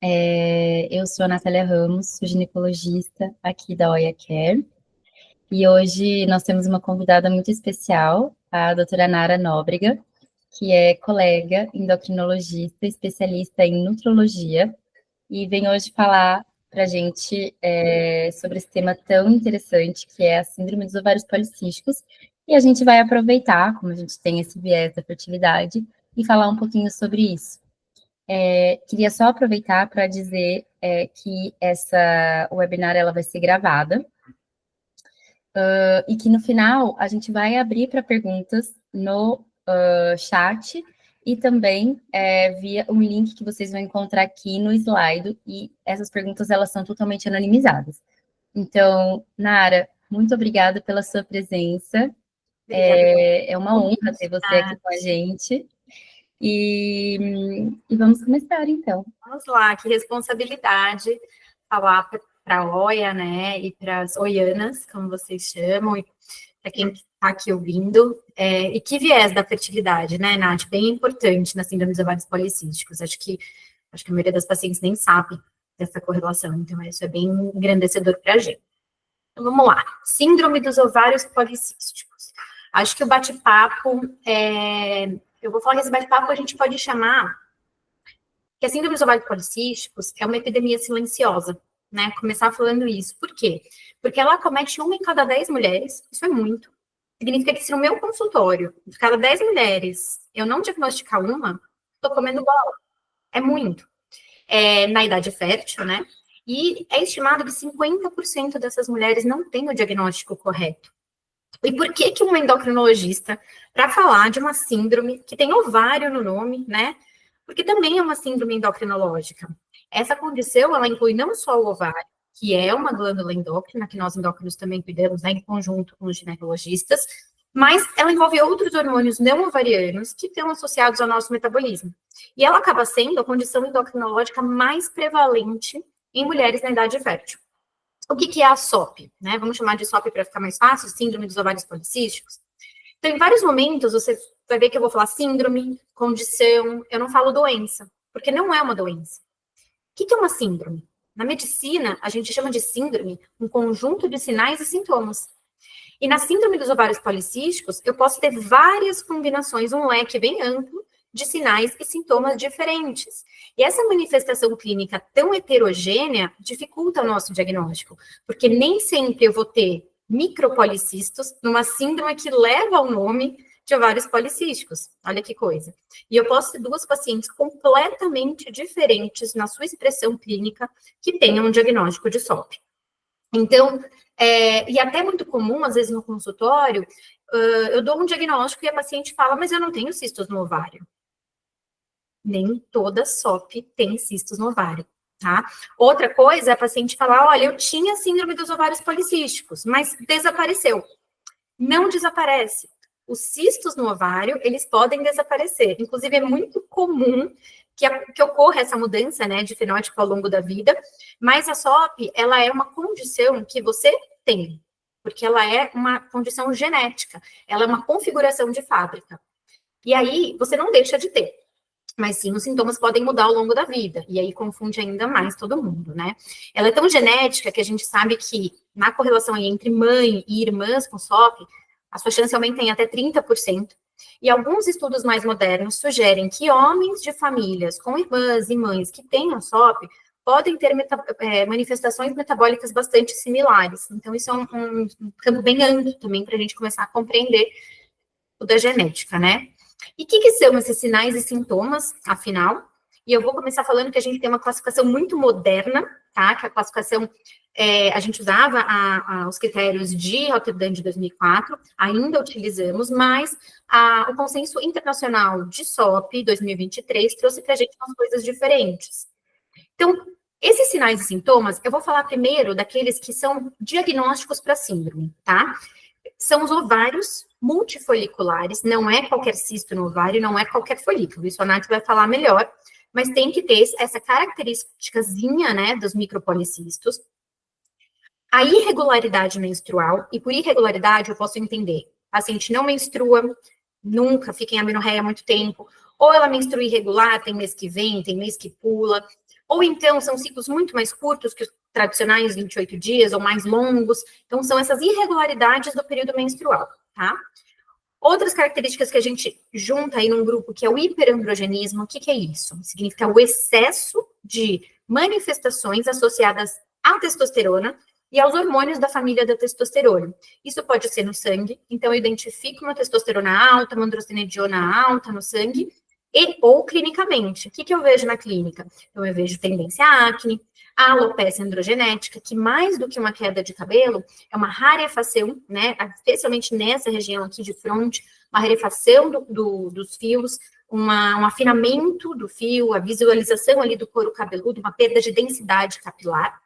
Eu sou a Natália Ramos, sou ginecologista aqui da Oia Care, e hoje nós temos uma convidada muito especial, a doutora Nara Nóbrega, que é colega endocrinologista, especialista em nutrologia, e vem hoje falar para a gente sobre esse tema tão interessante que é a síndrome dos ovários policísticos, e a gente vai aproveitar, como a gente tem esse viés da fertilidade, e falar um pouquinho sobre isso. Queria só aproveitar para dizer que essa webinar ela vai ser gravada e que no final a gente vai abrir para perguntas no chat e também via um link que vocês vão encontrar aqui no slide, e essas perguntas elas são totalmente anonimizadas. Então, Nara, muito obrigada pela sua presença. É uma honra ter você aqui com a gente. E vamos começar, então. Vamos lá, que responsabilidade falar para a Oia, né, e para as oianas, como vocês chamam, e para quem está aqui ouvindo, e que viés da fertilidade, né, Nath, bem importante na síndrome dos ovários policísticos. Acho que a maioria das pacientes nem sabe dessa correlação, então isso é bem engrandecedor para a gente. Então, vamos lá, síndrome dos ovários policísticos. Acho que o bate-papo, eu vou falar que esse bate-papo a gente pode chamar que a síndrome dos ovários policísticos é uma epidemia silenciosa, né? Começar falando isso. Por quê? Porque ela acomete 1 em cada 10 mulheres, isso é muito. Significa que se no meu consultório, de cada 10 mulheres, eu não diagnosticar uma, estou comendo bola. É muito. Na idade fértil, né? E é estimado que 50% dessas mulheres não têm o diagnóstico correto. E por que que um endocrinologista, para falar de uma síndrome que tem ovário no nome, né? Porque também é uma síndrome endocrinológica. Essa condição, ela inclui não só o ovário, que é uma glândula endócrina, que nós endócrinos também cuidamos, né, em conjunto com os ginecologistas, mas ela envolve outros hormônios não ovarianos que estão associados ao nosso metabolismo. E ela acaba sendo a condição endocrinológica mais prevalente em mulheres na idade fértil. O que é a SOP? Né? Vamos chamar de SOP para ficar mais fácil, síndrome dos ovários policísticos. Então, em vários momentos, você vai ver que eu vou falar síndrome, condição, eu não falo doença, porque não é uma doença. O que é uma síndrome? Na medicina, a gente chama de síndrome um conjunto de sinais e sintomas. E na síndrome dos ovários policísticos, eu posso ter várias combinações, um leque bem amplo de sinais e sintomas diferentes. E essa manifestação clínica tão heterogênea dificulta o nosso diagnóstico, porque nem sempre eu vou ter micropolicistos numa síndrome que leva ao nome de ovários policísticos. Olha que coisa. E eu posso ter duas pacientes completamente diferentes na sua expressão clínica que tenham um diagnóstico de SOP. Então, e até muito comum, às vezes no consultório, eu dou um diagnóstico e a paciente fala, mas eu não tenho cistos no ovário. Nem toda SOP tem cistos no ovário. Tá? Outra coisa é a paciente falar, olha, eu tinha síndrome dos ovários policísticos, mas desapareceu. Não desaparece. Os cistos no ovário, eles podem desaparecer. Inclusive, é muito comum que ocorra essa mudança, né, de fenótipo ao longo da vida, mas a SOP, ela é uma condição que você tem, porque ela é uma condição genética, ela é uma configuração de fábrica. E aí, você não deixa de ter. Mas sim, os sintomas podem mudar ao longo da vida, e aí confunde ainda mais todo mundo, né? Ela é tão genética que a gente sabe que na correlação aí entre mãe e irmãs com SOP, a sua chance aumenta em até 30%. E alguns estudos mais modernos sugerem que homens de famílias com irmãs e mães que tenham SOP podem ter manifestações metabólicas bastante similares. Então, isso é um campo bem amplo também para a gente começar a compreender o da genética, né? E o que são esses sinais e sintomas, afinal? E eu vou começar falando que a gente tem uma classificação muito moderna, tá? Que a classificação, a gente usava os critérios de Rotterdam de 2004, ainda utilizamos, mas o consenso internacional de SOP 2023 trouxe para a gente umas coisas diferentes. Então, esses sinais e sintomas, eu vou falar primeiro daqueles que são diagnósticos para síndrome, tá? São os ovários multifoliculares, não é qualquer cisto no ovário, não é qualquer folículo, isso a Nath vai falar melhor, mas tem que ter essa característicazinha, né, dos micropolicistos. A irregularidade menstrual, e por irregularidade eu posso entender, a paciente não menstrua, nunca fica em amenorreia há muito tempo, ou ela menstrua irregular, tem mês que vem, tem mês que pula, ou então são ciclos muito mais curtos que os tradicionais 28 dias, ou mais longos. Então, são essas irregularidades do período menstrual, tá? Outras características que a gente junta aí num grupo, que é o hiperandrogenismo. O que é isso? Significa o excesso de manifestações associadas à testosterona e aos hormônios da família da testosterona. Isso pode ser no sangue, então eu identifico uma testosterona alta, uma androstenediona alta no sangue, e ou clinicamente. O que eu vejo na clínica? Então, eu vejo tendência à acne, a alopecia androgenética, que mais do que uma queda de cabelo, é uma rarefação, né, especialmente nessa região aqui de fronte, uma rarefação dos fios, um afinamento do fio, a visualização ali do couro cabeludo, uma perda de densidade capilar.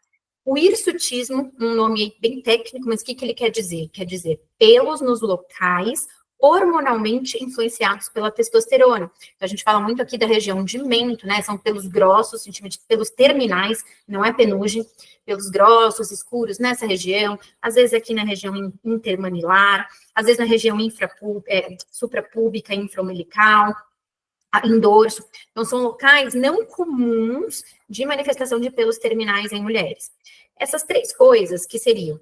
O hirsutismo, um nome bem técnico, mas o que ele quer dizer? Quer dizer pelos nos locais hormonalmente influenciados pela testosterona. Então, a gente fala muito aqui da região de mento, né? São pelos grossos, pelos terminais, não é penugem, pelos grossos, escuros nessa região, às vezes aqui na região intermanilar, às vezes na região suprapúbica, infraumbilical, em dorso. Então, são locais não comuns de manifestação de pelos terminais em mulheres. Essas três coisas que seriam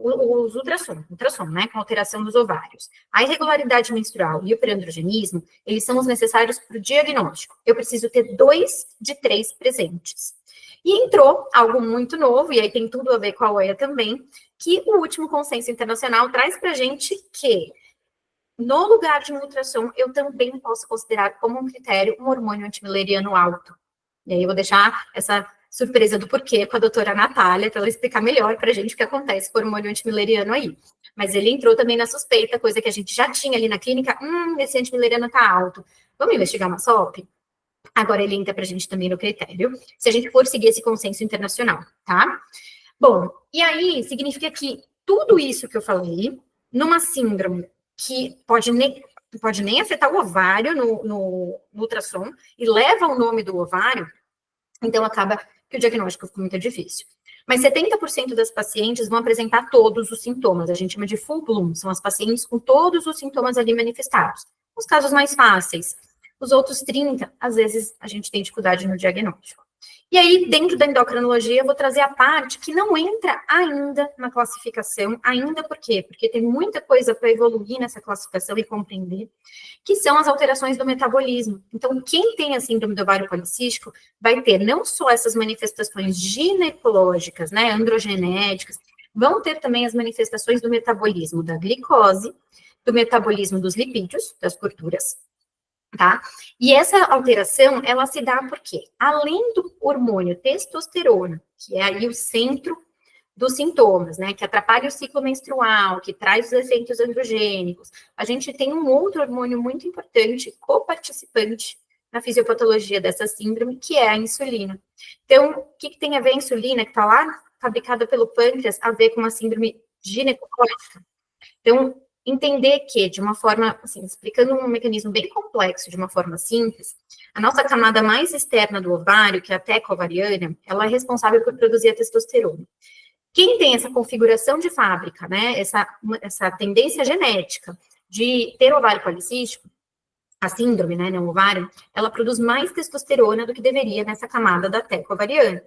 os ultrassom, né, com alteração dos ovários, a irregularidade menstrual e o hiperandrogenismo, eles são os necessários para o diagnóstico. Eu preciso ter 2 de 3 presentes. E entrou algo muito novo, e aí tem tudo a ver com a OEA também, que o último consenso internacional traz para a gente que, no lugar de um ultrassom, eu também posso considerar como um critério um hormônio antimileriano alto. E aí eu vou deixar essa surpresa do porquê com a doutora Natália, para ela explicar melhor para a gente o que acontece com o hormônio antimileriano aí. Mas ele entrou também na suspeita, coisa que a gente já tinha ali na clínica, esse antimileriano está alto. Vamos investigar uma SOP? Agora ele entra para a gente também no critério, se a gente for seguir esse consenso internacional, tá? Bom, e aí significa que tudo isso que eu falei, numa síndrome que pode nem afetar o ovário no ultrassom, e leva o nome do ovário, então acaba que o diagnóstico fica muito difícil. Mas 70% das pacientes vão apresentar todos os sintomas, a gente chama de full bloom, são as pacientes com todos os sintomas ali manifestados. Os casos mais fáceis. Os outros 30, às vezes, a gente tem dificuldade no diagnóstico. E aí, dentro da endocrinologia, eu vou trazer a parte que não entra ainda na classificação, ainda por quê? Porque tem muita coisa para evoluir nessa classificação e compreender, que são as alterações do metabolismo. Então, quem tem a síndrome do ovário policístico vai ter não só essas manifestações ginecológicas, né, androgenéticas, vão ter também as manifestações do metabolismo da glicose, do metabolismo dos lipídios, das gorduras, tá? E essa alteração, ela se dá porque, além do hormônio testosterona, que é aí o centro dos sintomas, né, que atrapalha o ciclo menstrual, que traz os efeitos androgênicos, a gente tem um outro hormônio muito importante, coparticipante na fisiopatologia dessa síndrome, que é a insulina. Então, o que tem a ver a insulina, que está lá fabricada pelo pâncreas, a ver com uma síndrome ginecológica? Então, entender que, de uma forma, assim, explicando um mecanismo bem complexo, de uma forma simples, a nossa camada mais externa do ovário, que é a teca ovariana, ela é responsável por produzir a testosterona. Quem tem essa configuração de fábrica, né, essa tendência genética de ter ovário policístico, a síndrome, né, não ovário, ela produz mais testosterona do que deveria nessa camada da teca ovariana.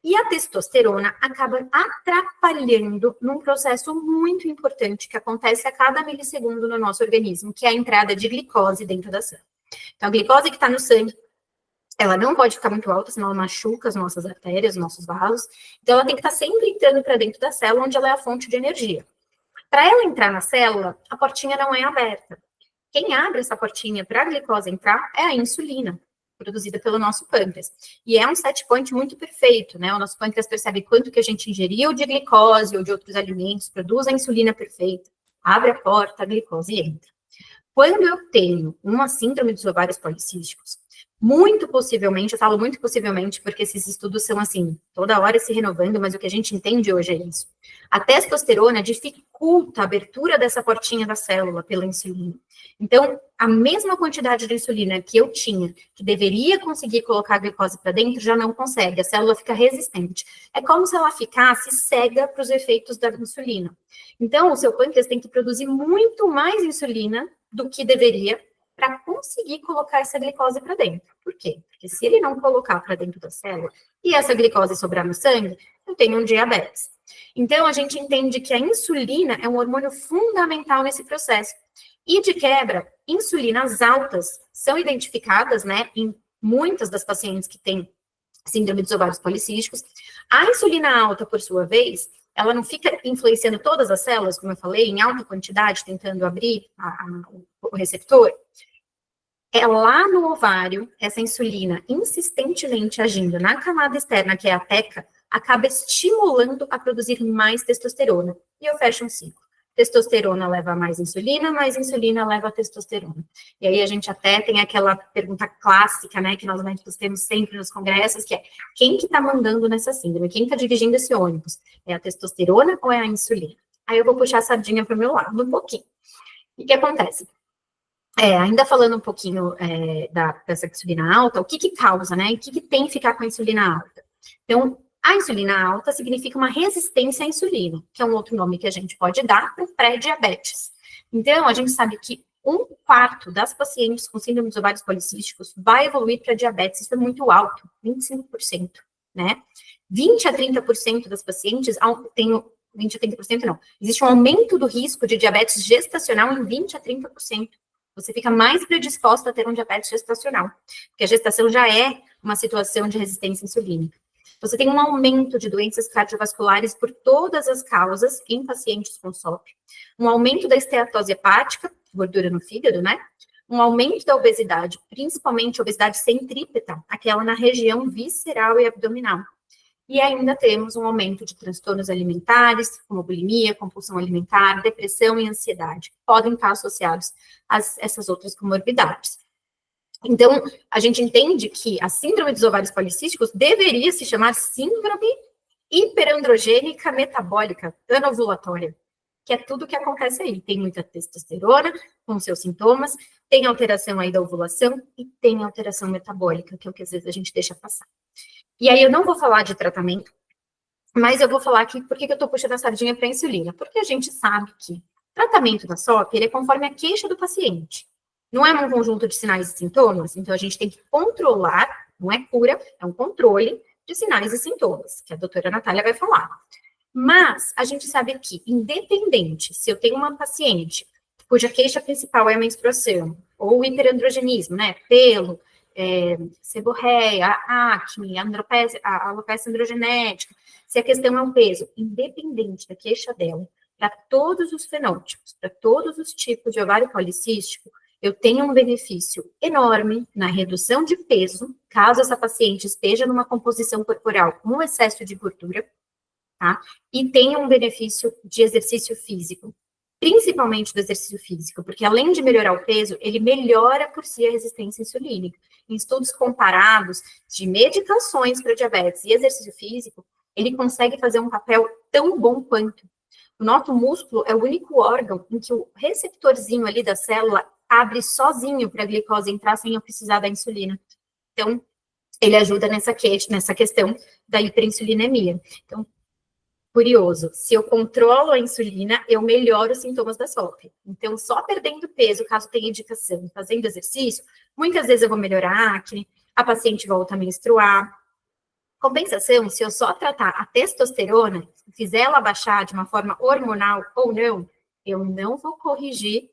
E a testosterona acaba atrapalhando num processo muito importante que acontece a cada milissegundo no nosso organismo, que é a entrada de glicose dentro da célula. Então, a glicose que está no sangue, ela não pode ficar muito alta, senão ela machuca as nossas artérias, os nossos vasos. Então, ela tem que estar sempre entrando para dentro da célula, onde ela é a fonte de energia. Para ela entrar na célula, a portinha não é aberta. Quem abre essa portinha para a glicose entrar é a insulina, produzida pelo nosso pâncreas. E é um set point muito perfeito, né? O nosso pâncreas percebe quanto que a gente ingeriu de glicose ou de outros alimentos, produz a insulina perfeita, abre a porta, a glicose entra. Quando eu tenho uma síndrome dos ovários policísticos, muito possivelmente, eu falo muito possivelmente porque esses estudos são assim, toda hora se renovando, mas o que a gente entende hoje é isso. A testosterona dificulta a abertura dessa portinha da célula pela insulina. Então, a mesma quantidade de insulina que eu tinha, que deveria conseguir colocar a glicose para dentro, já não consegue, a célula fica resistente. É como se ela ficasse cega para os efeitos da insulina. Então, o seu pâncreas tem que produzir muito mais insulina do que deveria para conseguir colocar essa glicose para dentro. Por quê? Porque se ele não colocar para dentro da célula e essa glicose sobrar no sangue, eu tenho um diabetes. Então, a gente entende que a insulina é um hormônio fundamental nesse processo. E, de quebra, insulinas altas são identificadas, né, em muitas das pacientes que têm síndrome dos ovários policísticos. A insulina alta, por sua vez, ela não fica influenciando todas as células, como eu falei, em alta quantidade, tentando abrir o receptor. É lá no ovário, essa insulina insistentemente agindo na camada externa, que é a teca, acaba estimulando a produzir mais testosterona. E eu fecho um ciclo. Testosterona leva a mais insulina leva a testosterona. E aí a gente até tem aquela pergunta clássica, né, que nós médicos temos sempre nos congressos, que é, quem que tá mandando nessa síndrome? Quem tá dirigindo esse ônibus? É a testosterona ou é a insulina? Aí eu vou puxar a sardinha para o meu lado um pouquinho. O que acontece? Ainda falando um pouquinho dessa insulina alta, o que causa, né? O que tem que ficar com a insulina alta? Então, a insulina alta significa uma resistência à insulina, que é um outro nome que a gente pode dar para o pré-diabetes. Então, a gente sabe que 1/4 das pacientes com síndrome dos ovários policísticos vai evoluir para diabetes, isso é muito alto, 25%, né? 20 a 30% das pacientes tem 20 a 30% não. Existe um aumento do risco de diabetes gestacional em 20 a 30%. Você fica mais predisposta a ter um diabetes gestacional, porque a gestação já é uma situação de resistência insulínica. Você tem um aumento de doenças cardiovasculares por todas as causas em pacientes com SOP, um aumento da esteatose hepática, gordura no fígado, né? Um aumento da obesidade, principalmente obesidade centrípeta, aquela na região visceral e abdominal. E ainda temos um aumento de transtornos alimentares, como bulimia, compulsão alimentar, depressão e ansiedade. Podem estar associados a essas outras comorbidades. Então, a gente entende que a síndrome dos ovários policísticos deveria se chamar síndrome hiperandrogênica metabólica anovulatória, que é tudo que acontece aí. Tem muita testosterona com seus sintomas, tem alteração aí da ovulação e tem alteração metabólica, que é o que às vezes a gente deixa passar. E aí eu não vou falar de tratamento, mas eu vou falar aqui por que eu estou puxando a sardinha para a insulina. Porque a gente sabe que tratamento da SOP, ele é conforme a queixa do paciente. Não é um conjunto de sinais e sintomas, então a gente tem que controlar, não é cura, é um controle de sinais e sintomas, que a doutora Natália vai falar. Mas a gente sabe que, independente se eu tenho uma paciente cuja queixa principal é a menstruação, ou o hiperandrogenismo, né, pelo, seborreia, acne, alopecia androgenética, se a questão é o peso, independente da queixa dela, para todos os fenótipos, para todos os tipos de ovário policístico, eu tenho um benefício enorme na redução de peso, caso essa paciente esteja numa composição corporal com excesso de gordura, tá? E tenha um benefício de exercício físico, principalmente do exercício físico, porque além de melhorar o peso, ele melhora por si a resistência insulínica. Em estudos comparados de medicações para diabetes e exercício físico, ele consegue fazer um papel tão bom quanto. O nosso músculo é o único órgão em que o receptorzinho ali da célula abre sozinho para a glicose entrar sem eu precisar da insulina. Então, ele ajuda nessa questão da hiperinsulinemia. Então, curioso, se eu controlo a insulina, eu melhoro os sintomas da SOP. Então, só perdendo peso, caso tenha indicação, fazendo exercício, muitas vezes eu vou melhorar a acne, a paciente volta a menstruar. Compensação, se eu só tratar a testosterona, fizer ela baixar de uma forma hormonal ou não, eu não vou corrigir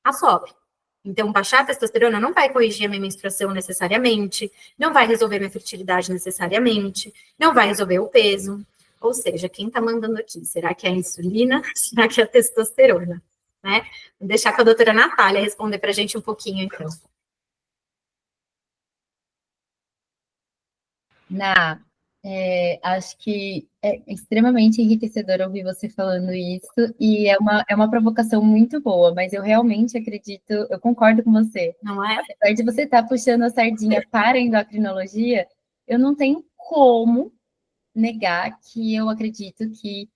a SOP. Então, baixar a testosterona não vai corrigir a minha menstruação necessariamente, não vai resolver minha fertilidade necessariamente, não vai resolver o peso. Ou seja, quem está mandando aqui? Será que é a insulina? Será que é a testosterona? Né? Vou deixar com a doutora Natália responder para a gente um pouquinho, então. Acho que é extremamente enriquecedor ouvir você falando isso, e é uma provocação muito boa, mas eu realmente acredito, eu concordo com você. Não é? Apesar de você estar puxando a sardinha para a endocrinologia, eu não tenho como negar que eu acredito que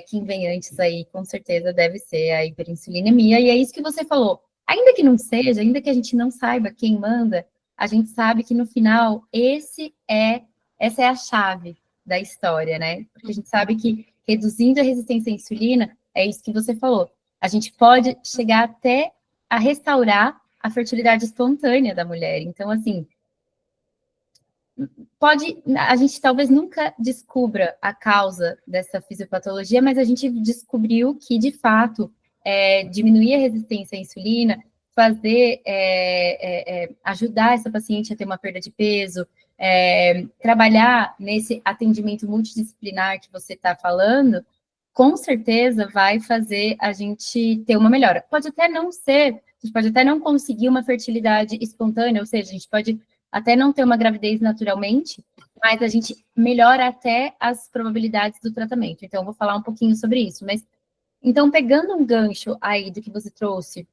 quem vem antes aí, com certeza, deve ser a hiperinsulinemia, e é isso que você falou. Ainda que não seja, ainda que a gente não saiba quem manda, a gente sabe que no final essa é a chave da história, né? Porque a gente sabe que reduzindo a resistência à insulina, é isso que você falou. A gente pode chegar até a restaurar a fertilidade espontânea da mulher. Então, assim, a gente talvez nunca descubra a causa dessa fisiopatologia, mas a gente descobriu que, de fato, diminuir a resistência à insulina, ajudar essa paciente a ter uma perda de peso, trabalhar nesse atendimento multidisciplinar que você está falando, com certeza vai fazer a gente ter uma melhora. Pode até não ser, a gente pode até não conseguir uma fertilidade espontânea, ou seja, a gente pode até não ter uma gravidez naturalmente, mas a gente melhora até as probabilidades do tratamento. Então, eu vou falar um pouquinho sobre isso. Mas, então, pegando um gancho aí do que você trouxe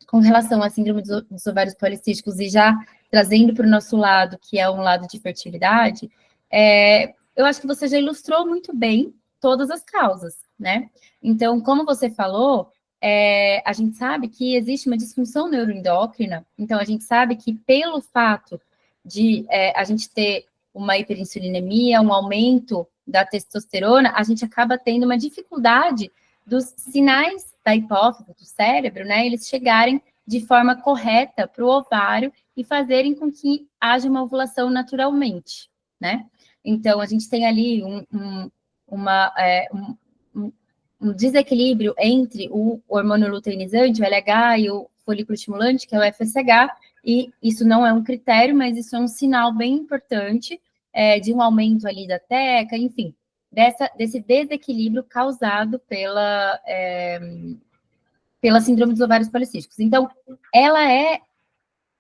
com relação à síndrome dos ovários policísticos e já trazendo para o nosso lado, que é um lado de fertilidade, eu acho que você já ilustrou muito bem todas as causas, né? Então, como você falou, a gente sabe que existe uma disfunção neuroendócrina, então a gente sabe que pelo fato de a gente ter uma hiperinsulinemia, um aumento da testosterona, a gente acaba tendo uma dificuldade dos sinais da hipófise, do cérebro, né, eles chegarem de forma correta para o ovário e fazerem com que haja uma ovulação naturalmente, né? Então, a gente tem ali um desequilíbrio entre o hormônio luteinizante, o LH, e o folículo estimulante, que é o FSH, e isso não é um critério, mas isso é um sinal bem importante de um aumento ali da TECA, enfim, desse desequilíbrio causado pela síndrome dos ovários policísticos. Então, ela é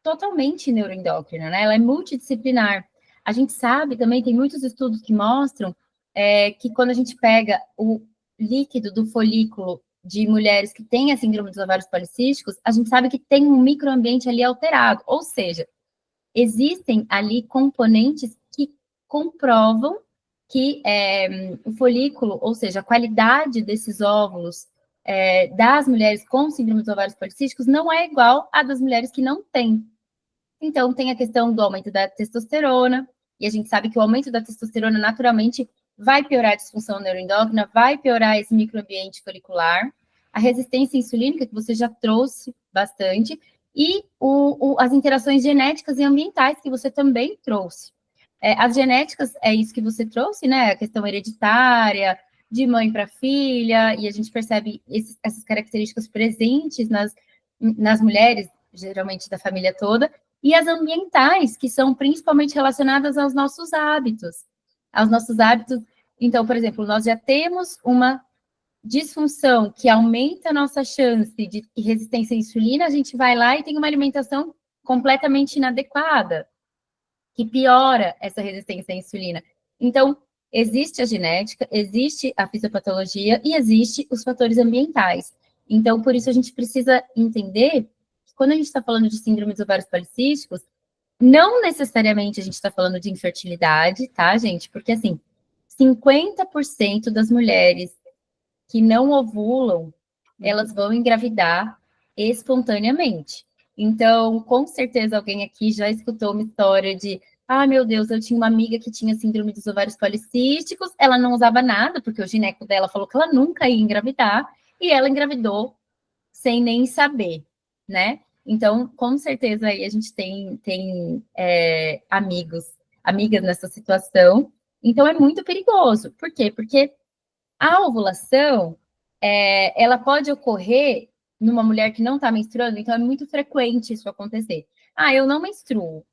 totalmente neuroendócrina, né? Ela é multidisciplinar. A gente sabe também, tem muitos estudos que mostram que quando a gente pega o líquido do folículo de mulheres que têm a síndrome dos ovários policísticos, a gente sabe que tem um microambiente ali alterado, ou seja, existem ali componentes que comprovam que o folículo, ou seja, a qualidade desses óvulos das mulheres com síndrome dos ovários policísticos não é igual à das mulheres que não têm. Então, tem a questão do aumento da testosterona, e a gente sabe que o aumento da testosterona naturalmente vai piorar a disfunção neuroendócrina, vai piorar esse microambiente folicular, a resistência insulínica, que você já trouxe bastante, e as interações genéticas e ambientais, que você também trouxe. As genéticas é isso que você trouxe, né? A questão hereditária, de mãe para filha, e a gente percebe essas características presentes nas mulheres, geralmente da família toda, e as ambientais, que são principalmente relacionadas aos nossos hábitos. Aos nossos hábitos. Então, por exemplo, nós já temos uma disfunção que aumenta a nossa chance de resistência à insulina, a gente vai lá e tem uma alimentação completamente inadequada, que piora essa resistência à insulina. Então, existe a genética, existe a fisiopatologia e existe os fatores ambientais. Então, por isso a gente precisa entender que quando a gente está falando de síndrome dos ovários policísticos, não necessariamente a gente está falando de infertilidade, tá, gente? Porque, assim, 50% das mulheres que não ovulam, elas vão engravidar espontaneamente. Então, com certeza alguém aqui já escutou uma história de meu Deus, eu tinha uma amiga que tinha síndrome dos ovários policísticos, ela não usava nada, porque o gineco dela falou que ela nunca ia engravidar, e ela engravidou sem nem saber, né? Então, com certeza aí a gente tem amigas nessa situação. Então, é muito perigoso. Por quê? Porque a ovulação, ela pode ocorrer numa mulher que não está menstruando, então é muito frequente isso acontecer. Eu não menstruo.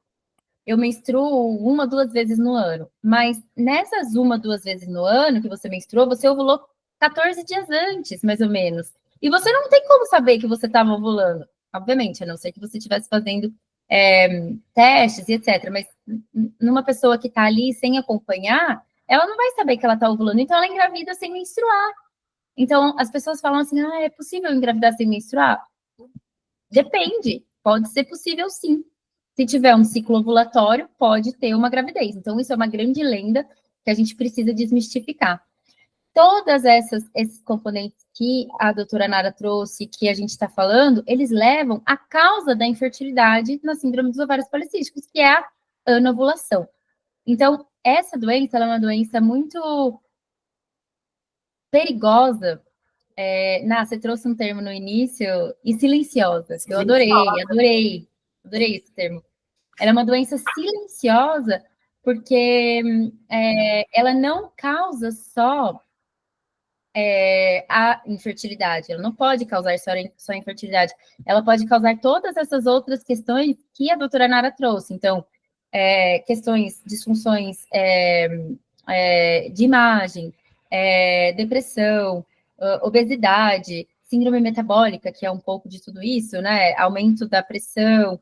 Eu menstruo 1, 2 vezes no ano. Mas nessas 1, 2 vezes no ano que você menstruou, você ovulou 14 dias antes, mais ou menos. E você não tem como saber que você estava ovulando. Obviamente, a não ser que você estivesse fazendo testes e etc. Mas numa pessoa que está ali sem acompanhar, ela não vai saber que ela está ovulando. Então, ela engravida sem menstruar. Então, as pessoas falam assim, é possível engravidar sem menstruar? Depende. Pode ser possível, sim. Se tiver um ciclo ovulatório, pode ter uma gravidez. Então, isso é uma grande lenda que a gente precisa desmistificar. Todas esses componentes que a doutora Nara trouxe, que a gente está falando, eles levam à causa da infertilidade na síndrome dos ovários policísticos, que é a anovulação. Então, essa doença é uma doença muito perigosa, Ná, você trouxe um termo no início, e silenciosa. Eu adorei esse termo. Ela é uma doença silenciosa porque ela não causa só a infertilidade, ela não pode causar só a infertilidade, ela pode causar todas essas outras questões que a doutora Nara trouxe. Então, questões, disfunções de imagem, depressão, obesidade, síndrome metabólica, que é um pouco de tudo isso, né? Aumento da pressão,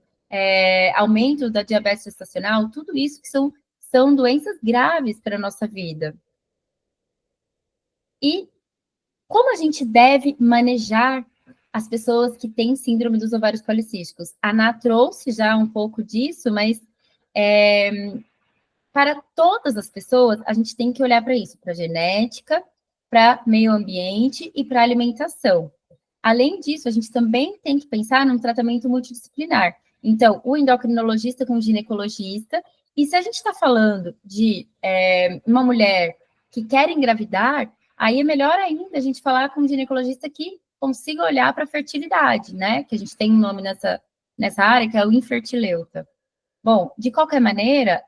aumento da diabetes gestacional, tudo isso que são doenças graves para a nossa vida. E como a gente deve manejar as pessoas que têm síndrome dos ovários policísticos? A Ná trouxe já um pouco disso, mas para todas as pessoas, a gente tem que olhar para isso, para genética, para meio ambiente e para alimentação. Além disso, a gente também tem que pensar num tratamento multidisciplinar. Então, o endocrinologista com o ginecologista, e se a gente está falando de uma mulher que quer engravidar, aí é melhor ainda a gente falar com um ginecologista que consiga olhar para a fertilidade, né? Que a gente tem um nome nessa área, que é o infertileuta. Bom, de qualquer maneira,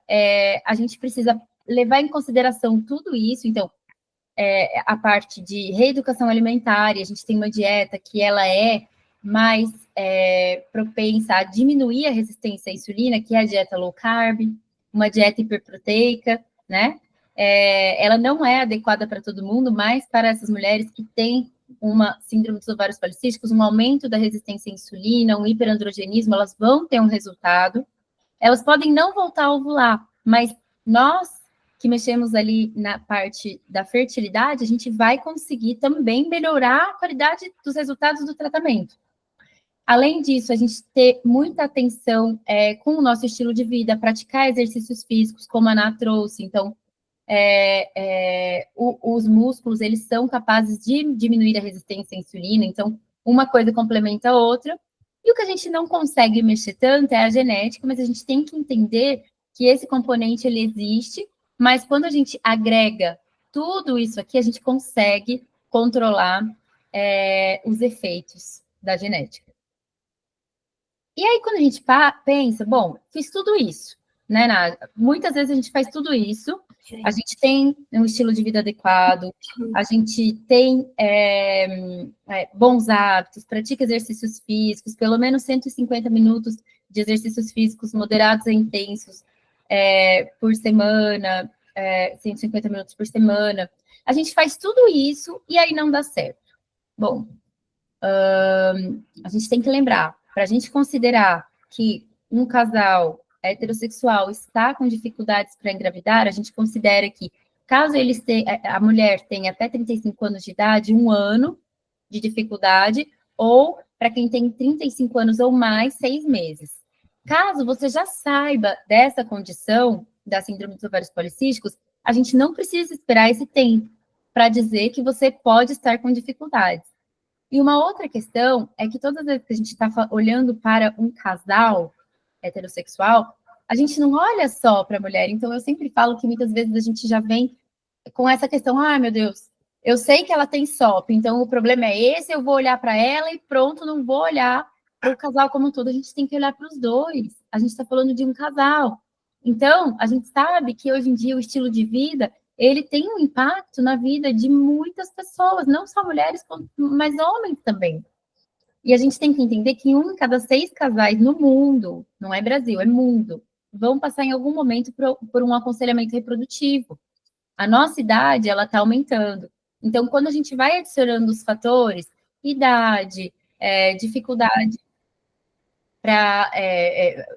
a gente precisa levar em consideração tudo isso. Então, a parte de reeducação alimentar, e a gente tem uma dieta que ela é mais propensa a diminuir a resistência à insulina, que é a dieta low carb, uma dieta hiperproteica, né? Ela não é adequada para todo mundo, mas para essas mulheres que têm uma síndrome dos ovários policísticos, um aumento da resistência à insulina, um hiperandrogenismo, elas vão ter um resultado. Elas podem não voltar a ovular, mas nós que mexemos ali na parte da fertilidade, a gente vai conseguir também melhorar a qualidade dos resultados do tratamento. Além disso, a gente ter muita atenção com o nosso estilo de vida, praticar exercícios físicos, como a Ana trouxe. Então, os músculos, eles são capazes de diminuir a resistência à insulina. Então, uma coisa complementa a outra. E o que a gente não consegue mexer tanto é a genética, mas a gente tem que entender que esse componente, ele existe, mas quando a gente agrega tudo isso aqui, a gente consegue controlar os efeitos da genética. E aí, quando a gente pensa, bom, fiz tudo isso, né, Nádia? Muitas vezes a gente faz tudo isso, a gente tem um estilo de vida adequado, a gente tem bons hábitos, pratica exercícios físicos, pelo menos 150 minutos de exercícios físicos moderados e intensos por semana, 150 minutos por semana. A gente faz tudo isso e aí não dá certo. Bom, a gente tem que lembrar, para a gente considerar que um casal heterossexual está com dificuldades para engravidar, a gente considera que, caso a mulher tenha até 35 anos de idade, 1 ano de dificuldade, ou para quem tem 35 anos ou mais, 6 meses. Caso você já saiba dessa condição, da síndrome dos ovários policísticos, a gente não precisa esperar esse tempo para dizer que você pode estar com dificuldades. E uma outra questão é que todas as vezes que a gente está olhando para um casal heterossexual, a gente não olha só para a mulher. Então, eu sempre falo que muitas vezes a gente já vem com essa questão, meu Deus, eu sei que ela tem SOP, então o problema é esse, eu vou olhar para ela e pronto, não vou olhar para o casal como um todo. A gente tem que olhar para os dois. A gente está falando de um casal. Então, a gente sabe que hoje em dia o estilo de vida ele tem um impacto na vida de muitas pessoas, não só mulheres, mas homens também. E a gente tem que entender que 1 em cada 6 casais no mundo, não é Brasil, é mundo, vão passar em algum momento por um aconselhamento reprodutivo. A nossa idade, ela está aumentando. Então, quando a gente vai adicionando os fatores, idade, dificuldade para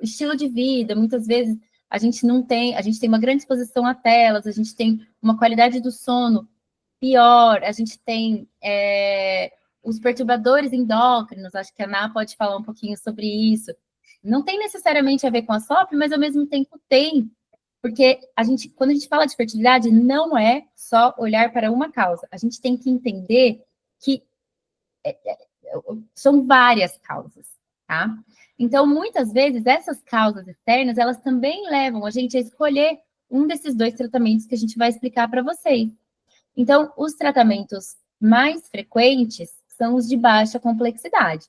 estilo de vida, muitas vezes a gente tem uma grande exposição a telas, a gente tem uma qualidade do sono pior, a gente tem os perturbadores endócrinos, acho que a Ana pode falar um pouquinho sobre isso. Não tem necessariamente a ver com a SOP, mas ao mesmo tempo tem, porque quando a gente fala de fertilidade, não é só olhar para uma causa, a gente tem que entender que são várias causas, tá? Então, muitas vezes, essas causas externas, elas também levam a gente a escolher um desses 2 tratamentos que a gente vai explicar para vocês. Então, os tratamentos mais frequentes são os de baixa complexidade.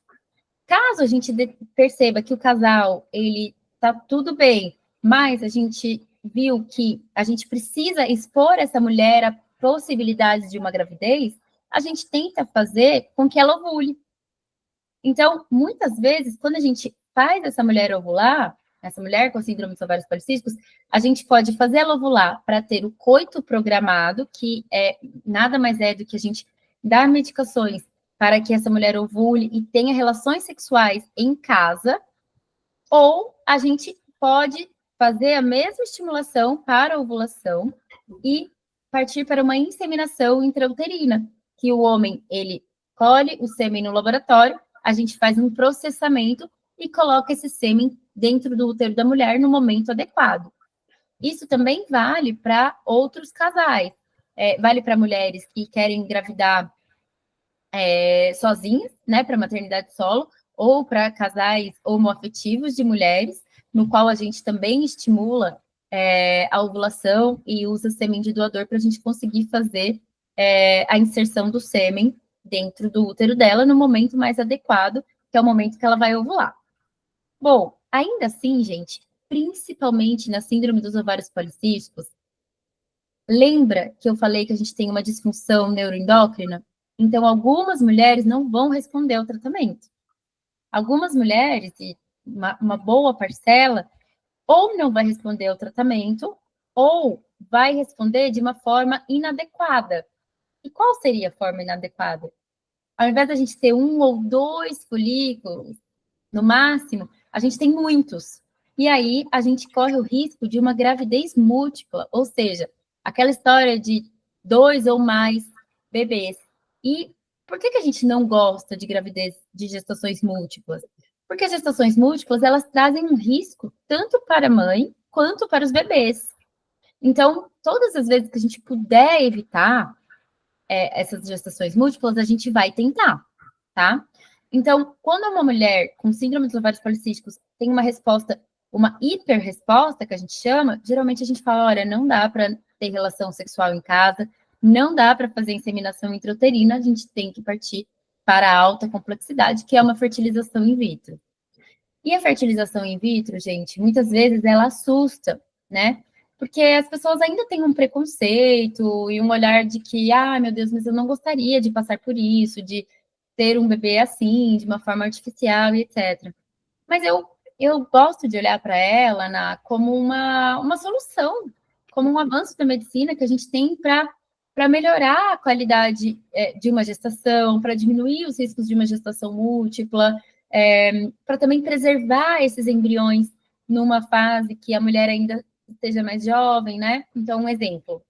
Caso a gente perceba que o casal, ele tá tudo bem, mas a gente viu que a gente precisa expor essa mulher a possibilidades de uma gravidez, a gente tenta fazer com que ela ovule. Então, muitas vezes, quando a gente faz essa mulher ovular, essa mulher com síndrome dos ovários policísticos, a gente pode fazer ela ovular para ter o coito programado, que é nada mais é do que a gente dar medicações para que essa mulher ovule e tenha relações sexuais em casa, ou a gente pode fazer a mesma estimulação para a ovulação e partir para uma inseminação intrauterina, que o homem, ele colhe o sêmen no laboratório, a gente faz um processamento e coloca esse sêmen dentro do útero da mulher no momento adequado. Isso também vale para outros casais, vale para mulheres que querem engravidar sozinhas, né, para maternidade solo, ou para casais homoafetivos de mulheres, no qual a gente também estimula a ovulação e usa sêmen de doador para a gente conseguir fazer a inserção do sêmen dentro do útero dela no momento mais adequado, que é o momento que ela vai ovular. Bom, ainda assim, gente, principalmente na síndrome dos ovários policísticos, lembra que eu falei que a gente tem uma disfunção neuroendócrina? Então, algumas mulheres não vão responder ao tratamento. Algumas mulheres, e uma boa parcela, ou não vai responder ao tratamento, ou vai responder de uma forma inadequada. E qual seria a forma inadequada? Ao invés da gente ter 1 ou 2 folículos, no máximo, a gente tem muitos. E aí, a gente corre o risco de uma gravidez múltipla, ou seja, aquela história de 2 ou mais bebês. E por que a gente não gosta de gravidez de gestações múltiplas? Porque as gestações múltiplas, elas trazem um risco tanto para a mãe quanto para os bebês. Então, todas as vezes que a gente puder evitar essas gestações múltiplas, a gente vai tentar, tá? Então, quando uma mulher com síndrome dos ovários policísticos tem uma resposta, uma hiperresposta, que a gente chama, geralmente a gente fala, olha, não dá para ter relação sexual em casa, não dá para fazer inseminação intrauterina, a gente tem que partir para a alta complexidade, que é uma fertilização in vitro. E a fertilização in vitro, gente, muitas vezes ela assusta, né? Porque as pessoas ainda têm um preconceito e um olhar de que, ah, meu Deus, mas eu não gostaria de passar por isso, de ter um bebê assim, de uma forma artificial e etc. Mas eu gosto de olhar para ela, como uma solução, como um avanço da medicina que a gente tem para melhorar a qualidade de uma gestação, para diminuir os riscos de uma gestação múltipla, para também preservar esses embriões numa fase que a mulher ainda esteja mais jovem, né? Então, um exemplo,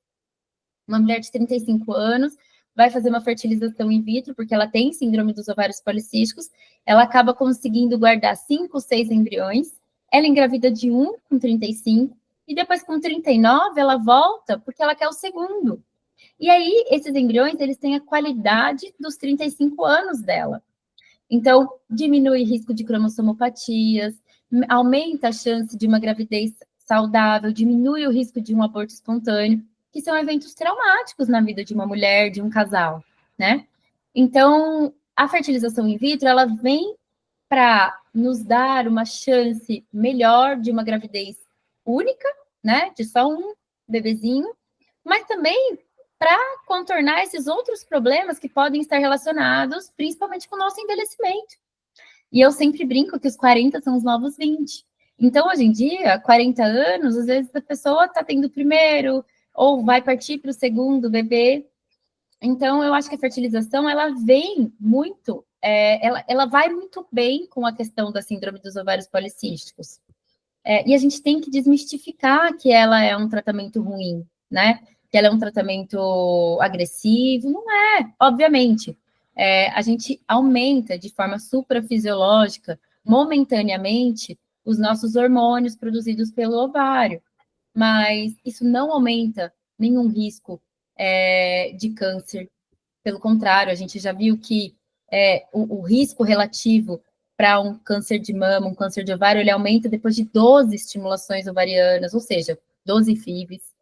uma mulher de 35 anos vai fazer uma fertilização in vitro, porque ela tem síndrome dos ovários policísticos, ela acaba conseguindo guardar 5, 6 embriões, ela engravida de um com 35, e depois com 39 ela volta, porque ela quer o segundo. E aí, esses embriões, eles têm a qualidade dos 35 anos dela. Então, diminui o risco de cromossomopatias, aumenta a chance de uma gravidez saudável, diminui o risco de um aborto espontâneo, que são eventos traumáticos na vida de uma mulher, de um casal, né? Então, a fertilização in vitro, ela vem para nos dar uma chance melhor de uma gravidez única, né? De só um bebezinho, mas também para contornar esses outros problemas que podem estar relacionados, principalmente com o nosso envelhecimento. E eu sempre brinco que os 40 são os novos 20. Então, hoje em dia, 40 anos, às vezes a pessoa está tendo o primeiro, ou vai partir para o segundo bebê. Então, eu acho que a fertilização, ela vem muito, ela vai muito bem com a questão da síndrome dos ovários policísticos. E a gente tem que desmistificar que ela é um tratamento ruim, né? Que ela é um tratamento agressivo. Não é, obviamente. A gente aumenta de forma suprafisiológica, momentaneamente, os nossos hormônios produzidos pelo ovário. Mas isso não aumenta nenhum risco de câncer. Pelo contrário, a gente já viu que o risco relativo para um câncer de mama, um câncer de ovário, ele aumenta depois de 12 estimulações ovarianas, ou seja, 12 FIVs.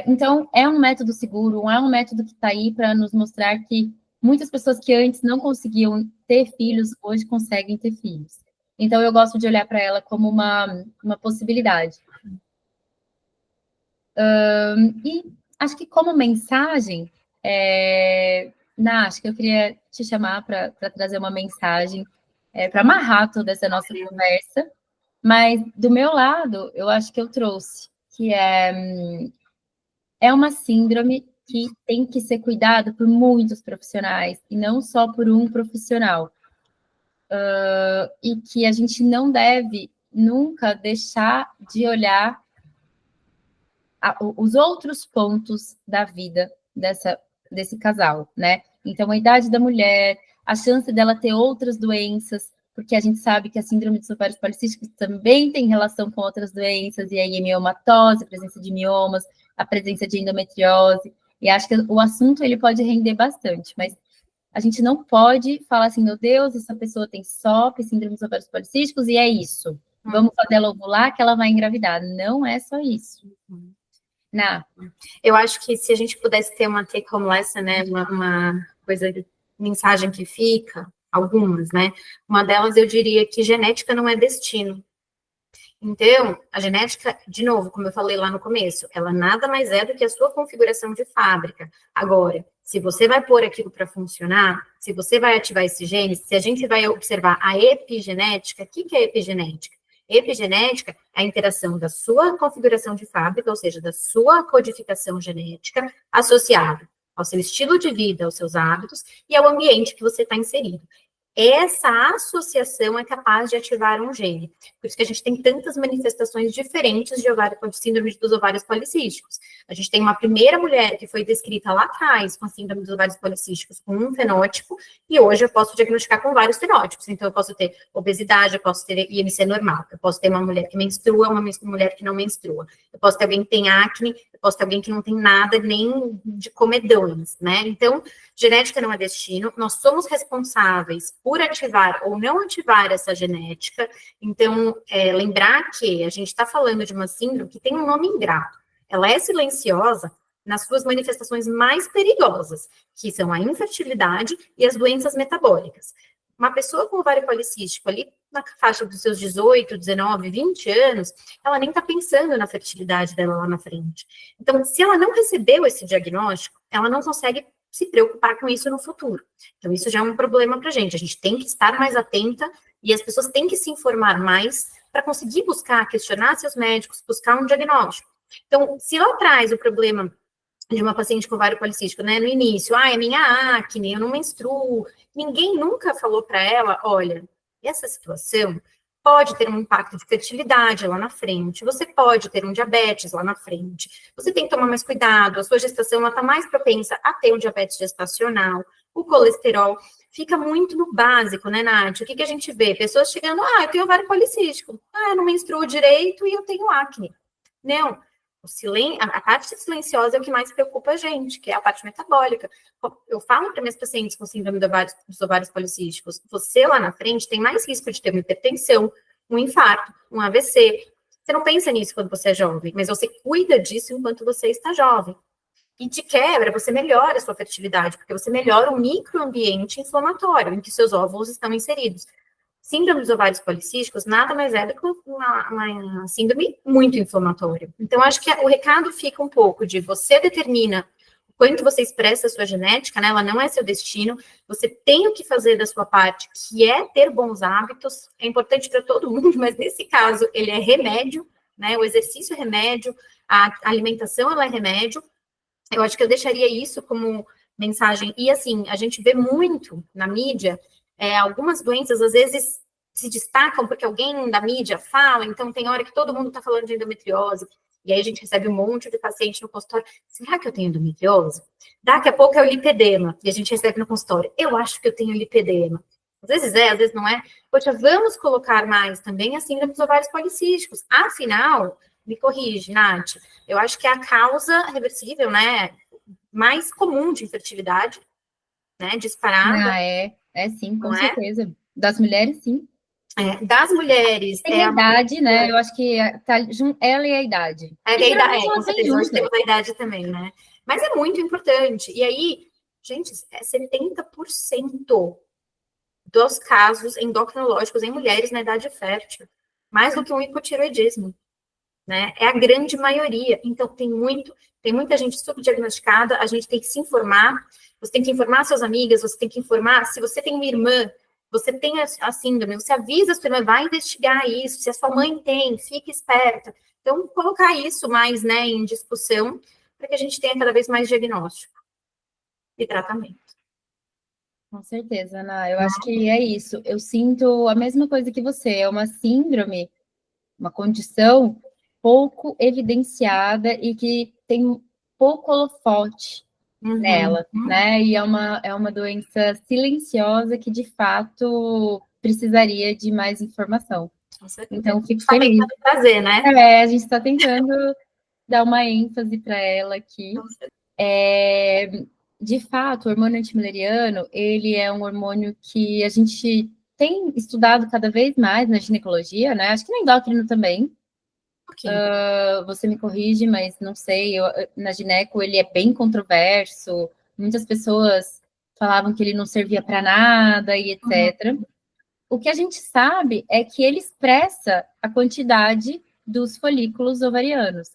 Então, é um método seguro, é um método que está aí para nos mostrar que muitas pessoas que antes não conseguiam ter filhos, hoje conseguem ter filhos. Então, eu gosto de olhar para ela como uma possibilidade. E acho que como mensagem, acho que eu queria te chamar para trazer uma mensagem, para amarrar toda essa nossa conversa, mas do meu lado, eu acho que eu trouxe, que é uma síndrome que tem que ser cuidada por muitos profissionais, e não só por um profissional. E que a gente não deve nunca deixar de olhar os outros pontos da vida desse casal, né? Então, a idade da mulher, a chance dela ter outras doenças, porque a gente sabe que a síndrome dos ovários policísticos também tem relação com outras doenças, e aí miomatose, a presença de miomas, a presença de endometriose, e acho que o assunto ele pode render bastante, mas a gente não pode falar assim, meu Deus, essa pessoa tem SOP, síndrome dos ovários policísticos, e é isso. Vamos fazer ela ovular que ela vai engravidar. Não é só isso. Eu acho que se a gente pudesse ter uma take home lesson, né, uma coisa, mensagem que fica, algumas, né, uma delas eu diria que genética não é destino. Então, a genética, de novo, como eu falei lá no começo, ela nada mais é do que a sua configuração de fábrica. Agora, se você vai pôr aquilo para funcionar, se você vai ativar esse gene, se a gente vai observar a epigenética, o que é epigenética? Epigenética é a interação da sua configuração de fábrica, ou seja, da sua codificação genética, associada ao seu estilo de vida, aos seus hábitos e ao ambiente que você está inserido. Essa associação é capaz de ativar um gene. Por isso que a gente tem tantas manifestações diferentes de síndrome dos ovários policísticos. A gente tem uma primeira mulher que foi descrita lá atrás com a síndrome dos ovários policísticos com um fenótipo, e hoje eu posso diagnosticar com vários fenótipos. Então, eu posso ter obesidade, eu posso ter IMC normal, eu posso ter uma mulher que menstrua, uma mulher que não menstrua. Eu posso ter alguém que tem acne, eu posso ter alguém que não tem nada, nem de comedões, né? Então, genética não é destino, nós somos responsáveis por ativar ou não ativar essa genética. Então, lembrar que a gente está falando de uma síndrome que tem um nome ingrato. Ela é silenciosa nas suas manifestações mais perigosas, que são a infertilidade e as doenças metabólicas. Uma pessoa com ovário policístico ali na faixa dos seus 18, 19, 20 anos, ela nem está pensando na fertilidade dela lá na frente. Então, se ela não recebeu esse diagnóstico, ela não consegue se preocupar com isso no futuro. Então, isso já é um problema para a gente tem que estar mais atenta e as pessoas têm que se informar mais para conseguir buscar, questionar seus médicos, buscar um diagnóstico. Então, se ela traz o problema de uma paciente com ovário policístico, né, no início, é minha acne, eu não menstruo, ninguém nunca falou para ela, olha, essa situação pode ter um impacto de fertilidade lá na frente, você pode ter um diabetes lá na frente, você tem que tomar mais cuidado, a sua gestação está mais propensa a ter um diabetes gestacional, o colesterol fica muito no básico, né, Nath? O que a gente vê? Pessoas chegando, eu tenho ovário policístico, eu não menstruo direito e eu tenho acne. Não, a parte silenciosa é o que mais preocupa a gente, que é a parte metabólica. Eu falo para minhas pacientes com síndrome dos ovários policísticos, você lá na frente tem mais risco de ter uma hipertensão, um infarto, um AVC. Você não pensa nisso quando você é jovem, mas você cuida disso enquanto você está jovem. E de quebra, você melhora a sua fertilidade, porque você melhora o microambiente inflamatório em que seus óvulos estão inseridos. Síndrome dos ovários policísticos nada mais é do que uma síndrome muito inflamatória. Então, acho que o recado fica um pouco de você determina o quanto você expressa a sua genética, né? Ela não é seu destino, você tem o que fazer da sua parte, que é ter bons hábitos, é importante para todo mundo, mas nesse caso ele é remédio, né? O exercício é remédio, a alimentação ela é remédio. Eu acho que eu deixaria isso como mensagem. E assim, a gente vê muito na mídia, algumas doenças às vezes se destacam porque alguém da mídia fala, então tem hora que todo mundo está falando de endometriose, e aí a gente recebe um monte de paciente no consultório, será que eu tenho endometriose? Daqui a pouco é o lipedema, e a gente recebe no consultório, eu acho que eu tenho lipedema. Às vezes às vezes não é. Poxa, vamos colocar mais também a síndrome dos ovários policísticos. Afinal, me corrige, Nath, eu acho que é a causa reversível, né, mais comum de infertilidade, né, disparada. É sim, com certeza. Das mulheres, sim. Das mulheres... Tem a idade, né? Eu acho que ela e a idade. Com certeza, hoje temos a idade também, né? Mas é muito importante. E aí, gente, 70% dos casos endocrinológicos em mulheres na idade fértil. Mais do que um hipotireoidismo, né? É a grande maioria. Então, tem muita gente subdiagnosticada, a gente tem que se informar, você tem que informar suas amigas, você tem que informar, se você tem uma irmã, você tem a síndrome, você avisa a sua irmã, vai investigar isso, se a sua mãe tem, fique esperta. Então, colocar isso mais, né, em discussão, para que a gente tenha cada vez mais diagnóstico e tratamento. Com certeza, Ana. Eu acho que é isso. Eu sinto a mesma coisa que você. É uma síndrome, uma condição pouco evidenciada e que tem pouco holofote nela, né? E é uma doença silenciosa que, de fato, precisaria de mais informação. Então, fico feliz. Tentando trazer, né? A gente está tentando dar uma ênfase para ela aqui. De fato, o hormônio antimileriano, ele é um hormônio que a gente tem estudado cada vez mais na ginecologia, né? Acho que no endócrino também. Você me corrige, mas não sei. Na gineco, ele é bem controverso. Muitas pessoas falavam que ele não servia para nada e etc. O que a gente sabe é que ele expressa a quantidade dos folículos ovarianos.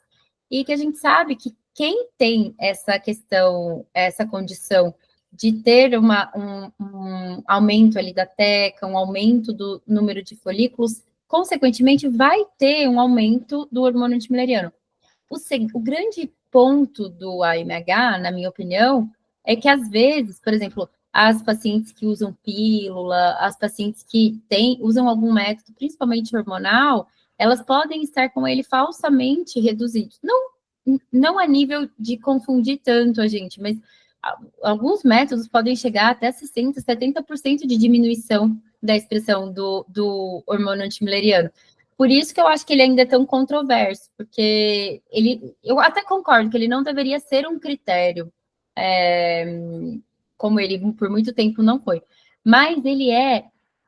E que a gente sabe que quem tem essa questão, essa condição de ter um aumento ali da teca, um aumento do número de folículos, consequentemente vai ter um aumento do hormônio antimileriano. O grande ponto do AMH, na minha opinião, é que às vezes, por exemplo, as pacientes que usam pílula, as pacientes que usam algum método, principalmente hormonal, elas podem estar com ele falsamente reduzido. Não a nível de confundir tanto a gente, mas alguns métodos podem chegar até 60%, 70% de diminuição da expressão do hormônio antimileriano. Por isso que eu acho que ele ainda é tão controverso, porque eu até concordo que ele não deveria ser um critério, como ele por muito tempo não foi. Mas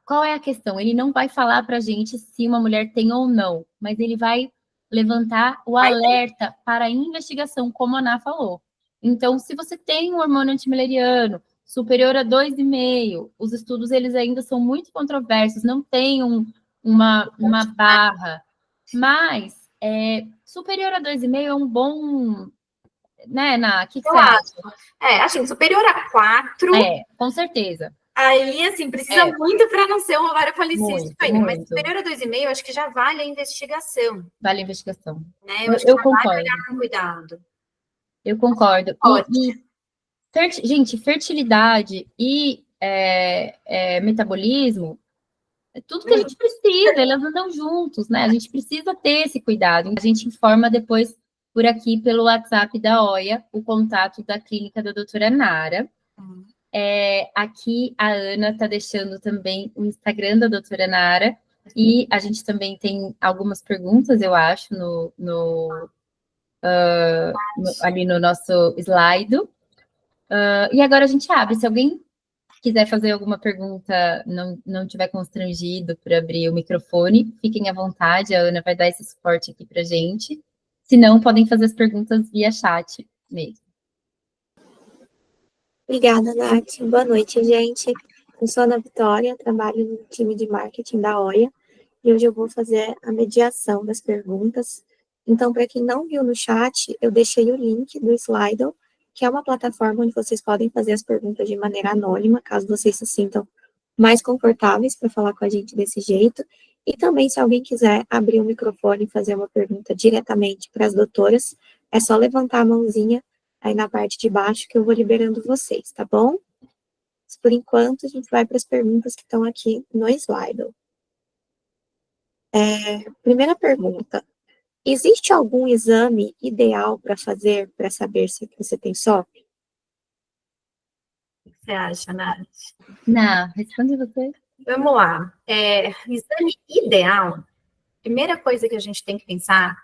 qual é a questão? Ele não vai falar para a gente se uma mulher tem ou não, mas ele vai levantar o alerta para a investigação, como a Ana falou. Então, se você tem um hormônio antimileriano superior a 2,5, os estudos eles ainda são muito controversos, não tem uma barra, mas superior a 2,5 é um bom, né, Ana? O que você acha? Assim, superior a 4... com certeza. Aí, assim, precisa muito para não ser um ovário policístico ainda, muito. Mas superior a 2,5, acho que já vale a investigação. Vale a investigação. Né? Eu acho que já concordo. Vale olhar com cuidado. Eu concordo. Gente, fertilidade e metabolismo é tudo que a gente precisa, elas andam juntos, né? A gente precisa ter esse cuidado. A gente informa depois por aqui pelo WhatsApp da OIA o contato da clínica da doutora Nara. Aqui a Ana está deixando também o Instagram da doutora Nara e a gente também tem algumas perguntas, eu acho, ali no nosso slide. E agora a gente abre. Se alguém quiser fazer alguma pergunta, não tiver constrangido por abrir o microfone, fiquem à vontade, a Ana vai dar esse suporte aqui para a gente. Se não, podem fazer as perguntas via chat mesmo. Obrigada, Nath. Boa noite, gente. Eu sou a Ana Vitória, trabalho no time de marketing da OIA e hoje eu vou fazer a mediação das perguntas. Então, para quem não viu no chat, eu deixei o link do Slido, que é uma plataforma onde vocês podem fazer as perguntas de maneira anônima, caso vocês se sintam mais confortáveis para falar com a gente desse jeito. E também, se alguém quiser abrir o microfone e fazer uma pergunta diretamente para as doutoras, é só levantar a mãozinha aí na parte de baixo que eu vou liberando vocês, tá bom? Mas, por enquanto, a gente vai para as perguntas que estão aqui no slide. Primeira pergunta. Existe algum exame ideal para fazer para saber se você tem SOP? O que você acha, Nath? Não, responde você. Vamos lá. Exame ideal, primeira coisa que a gente tem que pensar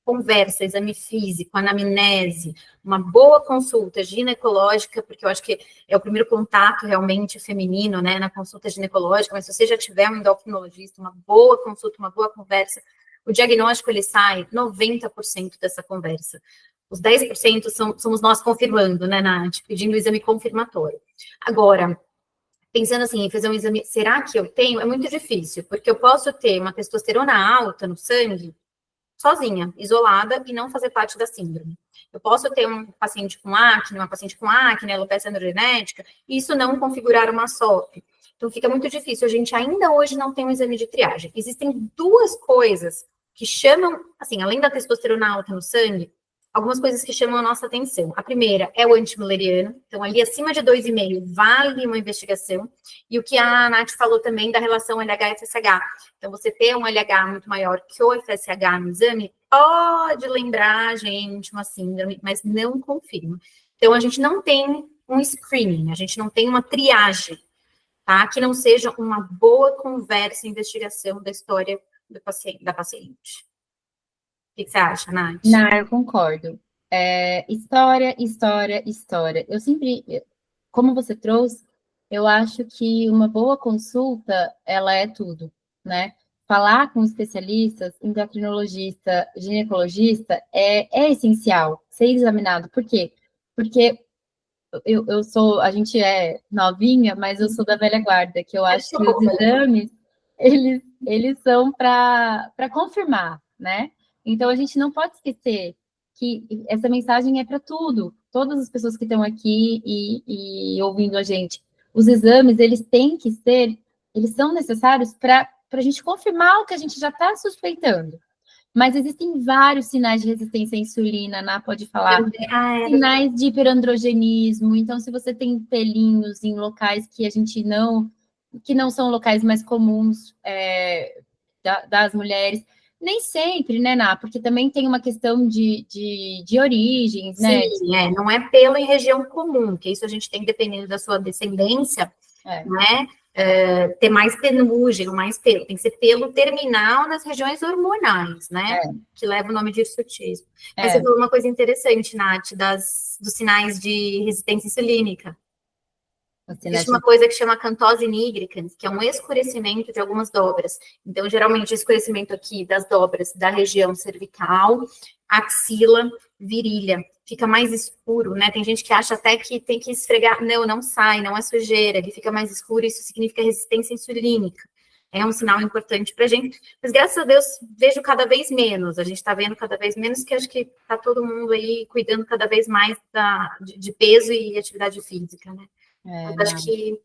conversa, exame físico, anamnese, uma boa consulta ginecológica, porque eu acho que é o primeiro contato realmente feminino, né, na consulta ginecológica, mas se você já tiver um endocrinologista, uma boa consulta, uma boa conversa, o diagnóstico, ele sai 90% dessa conversa. Os 10% somos nós confirmando, né, Nath, pedindo o exame confirmatório. Agora, pensando assim, em fazer um exame, será que eu tenho? É muito difícil, porque eu posso ter uma testosterona alta no sangue, sozinha, isolada, e não fazer parte da síndrome. Eu posso ter um paciente com acne, uma paciente com acne, alopecia androgenética, e isso não configurar uma SOP. Então, fica muito difícil. A gente ainda hoje não tem um exame de triagem. Existem duas coisas que chamam, assim, além da testosterona alta no sangue, algumas coisas que chamam a nossa atenção. A primeira é o antimileriano, então ali acima de 2,5 vale uma investigação, e o que a Nath falou também da relação LH-FSH. Então, você ter um LH muito maior que o FSH no exame pode lembrar a gente uma síndrome, mas não confirma. Então, a gente não tem um screening, a gente não tem uma triagem, tá? Que não seja uma boa conversa e investigação da história do paciente, da paciente. O que você acha, Nath? Não, eu concordo. História, história, história. Eu sempre, como você trouxe, eu acho que uma boa consulta, ela é tudo, né? Falar com especialistas, endocrinologista, ginecologista, é essencial ser examinado. Por quê? Porque eu sou, a gente é novinha, mas eu sou da velha guarda, que eu acho que os exames, eles são para confirmar, né? Então, a gente não pode esquecer que essa mensagem é para tudo, todas as pessoas que estão aqui e ouvindo a gente. Os exames, eles têm que ser, eles são necessários para a gente confirmar o que a gente já está suspeitando. Mas existem vários sinais de resistência à insulina, a Ná pode falar. Sinais de hiperandrogenismo. Então, se você tem pelinhos em locais que a gente que não são locais mais comuns das mulheres, nem sempre, né, Ná? Porque também tem uma questão de origens, né? Sim, não é pelo em região comum, que isso a gente tem, dependendo da sua descendência, né? Ter mais penugem, mais pelo. Tem que ser pelo terminal nas regiões hormonais, né? Que leva o nome de hirsutismo. Mas você falou uma coisa interessante, Nath, dos sinais de resistência insulínica. Existe uma coisa que chama cantose nigricans, que é um escurecimento de algumas dobras. Então, geralmente, o escurecimento aqui das dobras da região cervical, axila, virilha, fica mais escuro, né? Tem gente que acha até que tem que esfregar. Não sai, não é sujeira, ele fica mais escuro, isso significa resistência insulínica. É um sinal importante para a gente, mas graças a Deus vejo cada vez menos. A gente está vendo cada vez menos, que acho que está todo mundo aí cuidando cada vez mais de peso e atividade física, né? Acho que...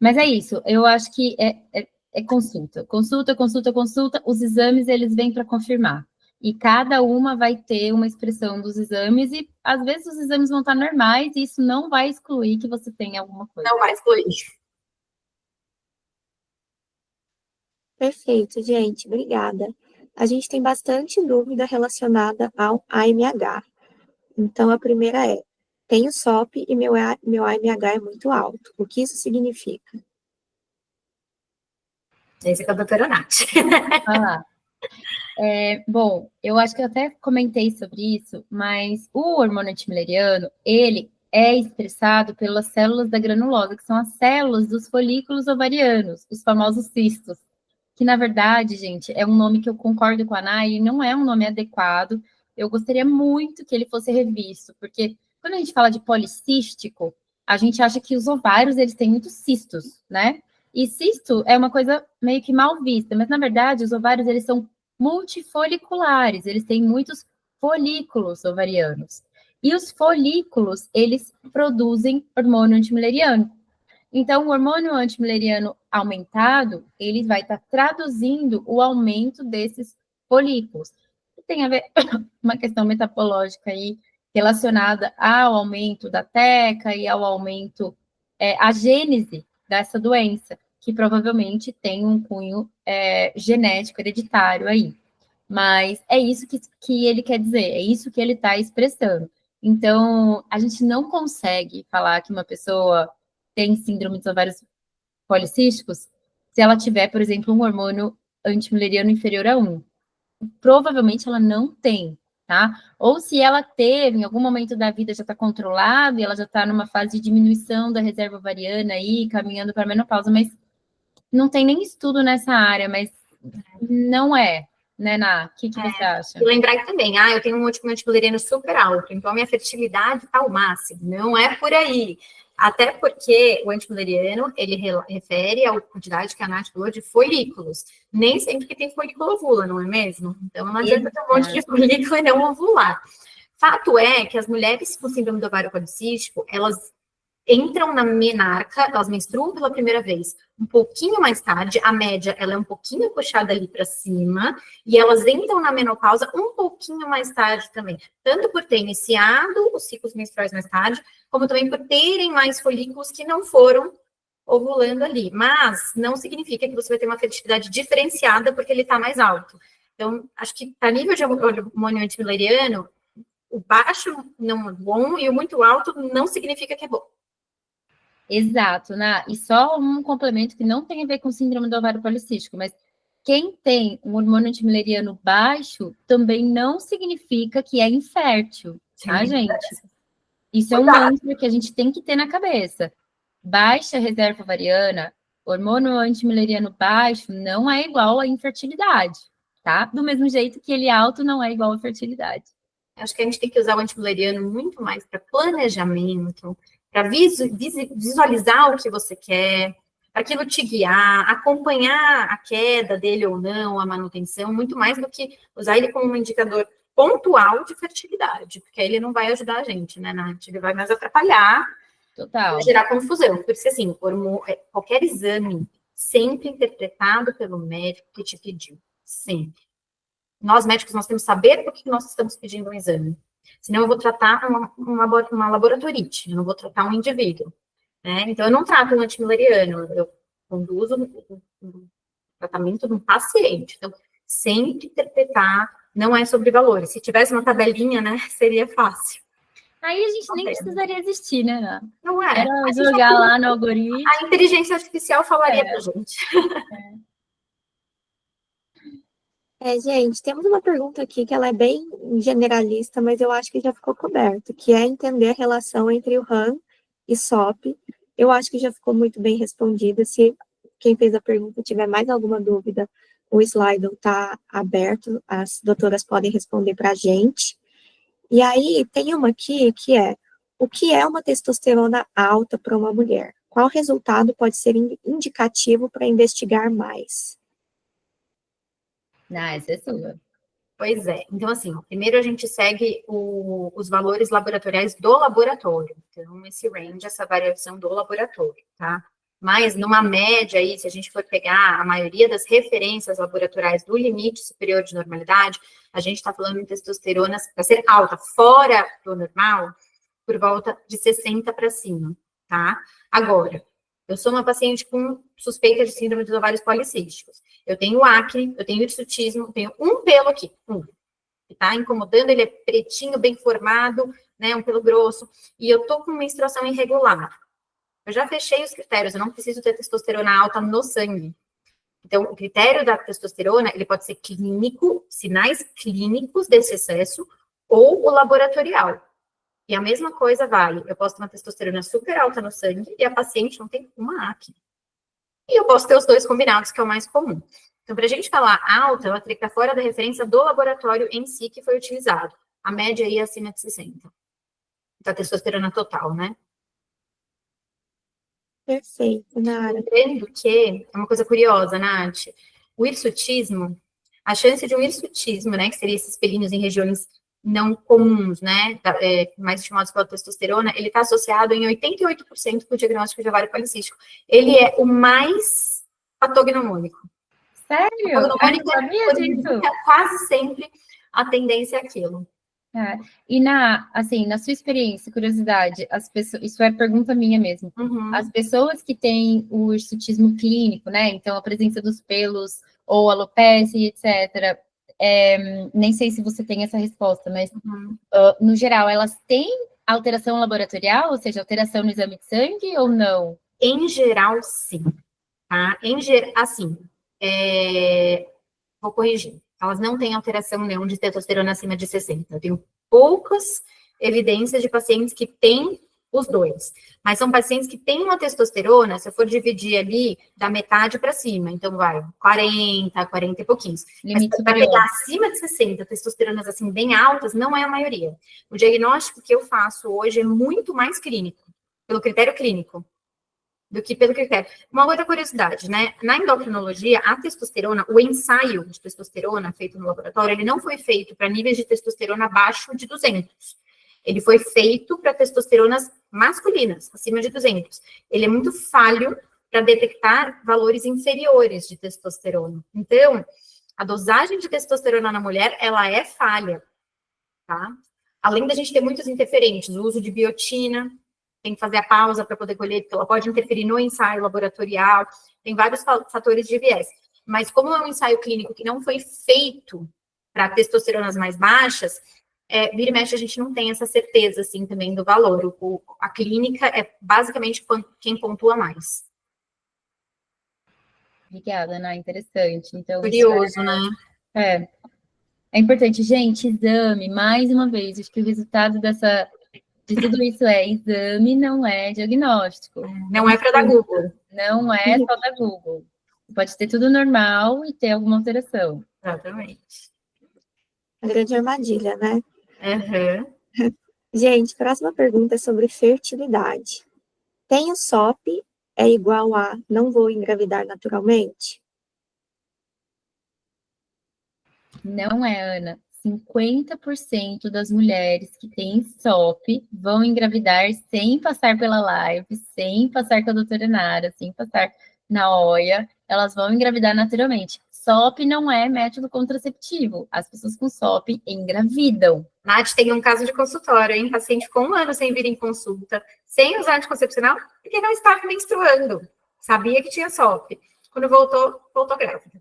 Mas é isso, eu acho que é consulta. Consulta, consulta, consulta. Os exames, eles vêm para confirmar. E cada uma vai ter uma expressão dos exames, e às vezes os exames vão estar normais, e isso não vai excluir que você tenha alguma coisa. Não vai excluir. Perfeito, gente, obrigada. A gente tem bastante dúvida relacionada ao AMH. Então, a primeira é: tenho SOP e meu AMH é muito alto. O que isso significa? Esse é com a doutora Nath. Bom, eu acho que eu até comentei sobre isso, mas o hormônio antimileriano, ele é expressado pelas células da granulosa, que são as células dos folículos ovarianos, os famosos cistos, que, na verdade, gente, é um nome que eu concordo com a Nay, não é um nome adequado. Eu gostaria muito que ele fosse revisto, porque quando a gente fala de policístico, a gente acha que os ovários, eles têm muitos cistos, né? E cisto é uma coisa meio que mal vista, mas, na verdade, os ovários, eles são multifoliculares, eles têm muitos folículos ovarianos. E os folículos, eles produzem hormônio antimileriano. Então, o hormônio antimileriano aumentado, ele vai estar traduzindo o aumento desses folículos. Tem a ver uma questão metabológica aí relacionada ao aumento da teca e ao aumento, a gênese dessa doença, que provavelmente tem um cunho genético hereditário aí. Mas é isso que ele quer dizer, é isso que ele está expressando. Então, a gente não consegue falar que uma pessoa tem síndrome dos ovários policísticos se ela tiver, por exemplo, um hormônio antimileriano inferior a 1. provavelmente ela não tem, tá? Ou se ela teve, em algum momento da vida já está controlado, e ela já está numa fase de diminuição da reserva ovariana aí, caminhando para a menopausa, mas não tem nem estudo nessa área, mas não é, né, Ná? O que você acha? E lembrar que também, eu tenho um antimulleriano super alto, então a minha fertilidade está ao máximo. Não é por aí. Até porque o antimulleriano, ele refere à quantidade que a Nath falou de folículos. Nem sempre que tem folículo ovula, não é mesmo? Então não adianta ter um monte de folículo e não ovular. Fato é que as mulheres com síndrome do ovário policístico, elas entram na menarca, elas menstruam pela primeira vez um pouquinho mais tarde, a média ela é um pouquinho puxada ali para cima, e elas entram na menopausa um pouquinho mais tarde também, tanto por ter iniciado os ciclos menstruais mais tarde, como também por terem mais folículos que não foram ovulando ali, mas não significa que você vai ter uma fertilidade diferenciada porque ele está mais alto. Então, acho que a nível de hormônio antimileriano, o baixo não é bom e o muito alto não significa que é bom. Exato, né? E só um complemento que não tem a ver com síndrome do ovário policístico, mas quem tem um hormônio antimileriano baixo também não significa que é infértil, tá, gente? Isso é um mantra que a gente tem que ter na cabeça. Baixa reserva ovariana, hormônio antimileriano baixo não é igual à infertilidade, tá? Do mesmo jeito que ele alto não é igual à fertilidade. Acho que a gente tem que usar o antimulleriano muito mais para planejamento, para visualizar o que você quer, para aquilo te guiar, acompanhar a queda dele ou não, a manutenção, muito mais do que usar ele como um indicador pontual de fertilidade, porque aí ele não vai ajudar a gente, né, Nath? Ele vai mais atrapalhar, Total. Vai gerar confusão. Por isso, assim, qualquer exame sempre interpretado pelo médico que te pediu, sempre. Nós, médicos, nós temos que saber por que nós estamos pedindo um exame. Senão eu vou tratar uma laboratorite, eu não vou tratar um indivíduo. Né? Então, eu não trato um antimileriano, eu conduzo um tratamento de um paciente. Então, sempre interpretar, não é sobre valores. Se tivesse uma tabelinha, né, seria fácil. Aí a gente nem precisaria existir, né? Não é. Era jogar lá no algoritmo. A inteligência artificial falaria pra gente. Gente, temos uma pergunta aqui que ela é bem generalista, mas eu acho que já ficou coberto, que é entender a relação entre o RAM e SOP. Eu acho que já ficou muito bem respondida. Se quem fez a pergunta tiver mais alguma dúvida, o slide está aberto, as doutoras podem responder para a gente. E aí, tem uma aqui que é: o que é uma testosterona alta para uma mulher? Qual resultado pode ser indicativo para investigar mais? Essa é sua. Pois é. Então, assim, primeiro a gente segue os valores laboratoriais do laboratório. Então, esse range, essa variação do laboratório, tá? Mas, numa média aí, se a gente for pegar a maioria das referências laboratoriais do limite superior de normalidade, a gente está falando de testosterona para ser alta, fora do normal, por volta de 60 para cima, tá? Agora, eu sou uma paciente com suspeita de síndrome dos ovários policísticos. Eu tenho acne, eu tenho hirsutismo, eu tenho um pelo aqui, que tá incomodando, ele é pretinho, bem formado, né, um pelo grosso, e eu tô com menstruação irregular. Eu já fechei os critérios, eu não preciso ter testosterona alta no sangue. Então, o critério da testosterona, ele pode ser clínico, sinais clínicos desse excesso, ou o laboratorial. E a mesma coisa vale, eu posso ter uma testosterona super alta no sangue e a paciente não tem uma acne. E eu posso ter os dois combinados, que é o mais comum. Então, para a gente falar alta, ela teria que estar fora da referência do laboratório em si que foi utilizado. A média aí é acima de 60. Da testosterona total, né? Perfeito, Nara. Lembrando que, é uma coisa curiosa, Nath, o hirsutismo, a chance de um hirsutismo, né, que seria esses pelinhos em regiões não comuns, né, mais estimados pela testosterona, ele está associado em 88% com o diagnóstico de ovário policístico. Ele é o mais patognomônico. Sério? Quase sempre a tendência é aquilo. E na sua experiência, curiosidade, as pessoas, isso é pergunta minha mesmo. As pessoas que têm o hirsutismo clínico, né? Então, a presença dos pelos ou alopecia, etc. Nem sei se você tem essa resposta, mas no geral, elas têm alteração laboratorial, ou seja, alteração no exame de sangue ou não? Em geral, sim. Tá? Assim, vou corrigir. elas não têm alteração nenhuma de testosterona acima de 60. Eu tenho poucas evidências de pacientes que têm os dois, mas são pacientes que têm uma testosterona, se eu for dividir ali, da metade para cima, então vai 40 e pouquinhos. Mas para pegar acima de 60, testosteronas assim bem altas, não é a maioria. O diagnóstico que eu faço hoje é muito mais clínico, pelo critério clínico, do que pelo critério. Uma outra curiosidade, né? Na endocrinologia, a testosterona, o ensaio de testosterona feito no laboratório, ele não foi feito para níveis de testosterona abaixo de 200. Ele foi feito para testosteronas masculinas, acima de 200. Ele é muito falho para detectar valores inferiores de testosterona. Então, a dosagem de testosterona na mulher, ela é falha, tá? Além da gente ter muitos interferentes, o uso de biotina, tem que fazer a pausa para poder colher, porque ela pode interferir no ensaio laboratorial, tem vários fatores de viés. Mas como é um ensaio clínico que não foi feito para testosteronas mais baixas, vira e mexe a gente não tem essa certeza, assim, também do valor. A clínica é basicamente quem pontua mais. Obrigada, Ana, interessante. Então, curioso, né? É importante, gente, exame, mais uma vez, acho que o resultado de tudo isso é exame, não é diagnóstico. Não é para dar Google. Não é só da Google. Pode ter tudo normal e ter alguma alteração. Exatamente. A grande armadilha, né? Uhum. Gente, próxima pergunta é sobre fertilidade. Tenho SOP é igual a não vou engravidar naturalmente? Não é, Ana. 50% das mulheres que têm SOP vão engravidar sem passar pela live, sem passar com a doutora Nara, sem passar na OIA, elas vão engravidar naturalmente. SOP não é método contraceptivo. As pessoas com SOP engravidam. Nath, tem um caso de consultório, hein? Paciente ficou 1 ano sem vir em consulta, sem usar anticoncepcional, porque não estava menstruando. Sabia que tinha SOP. Quando voltou grávida.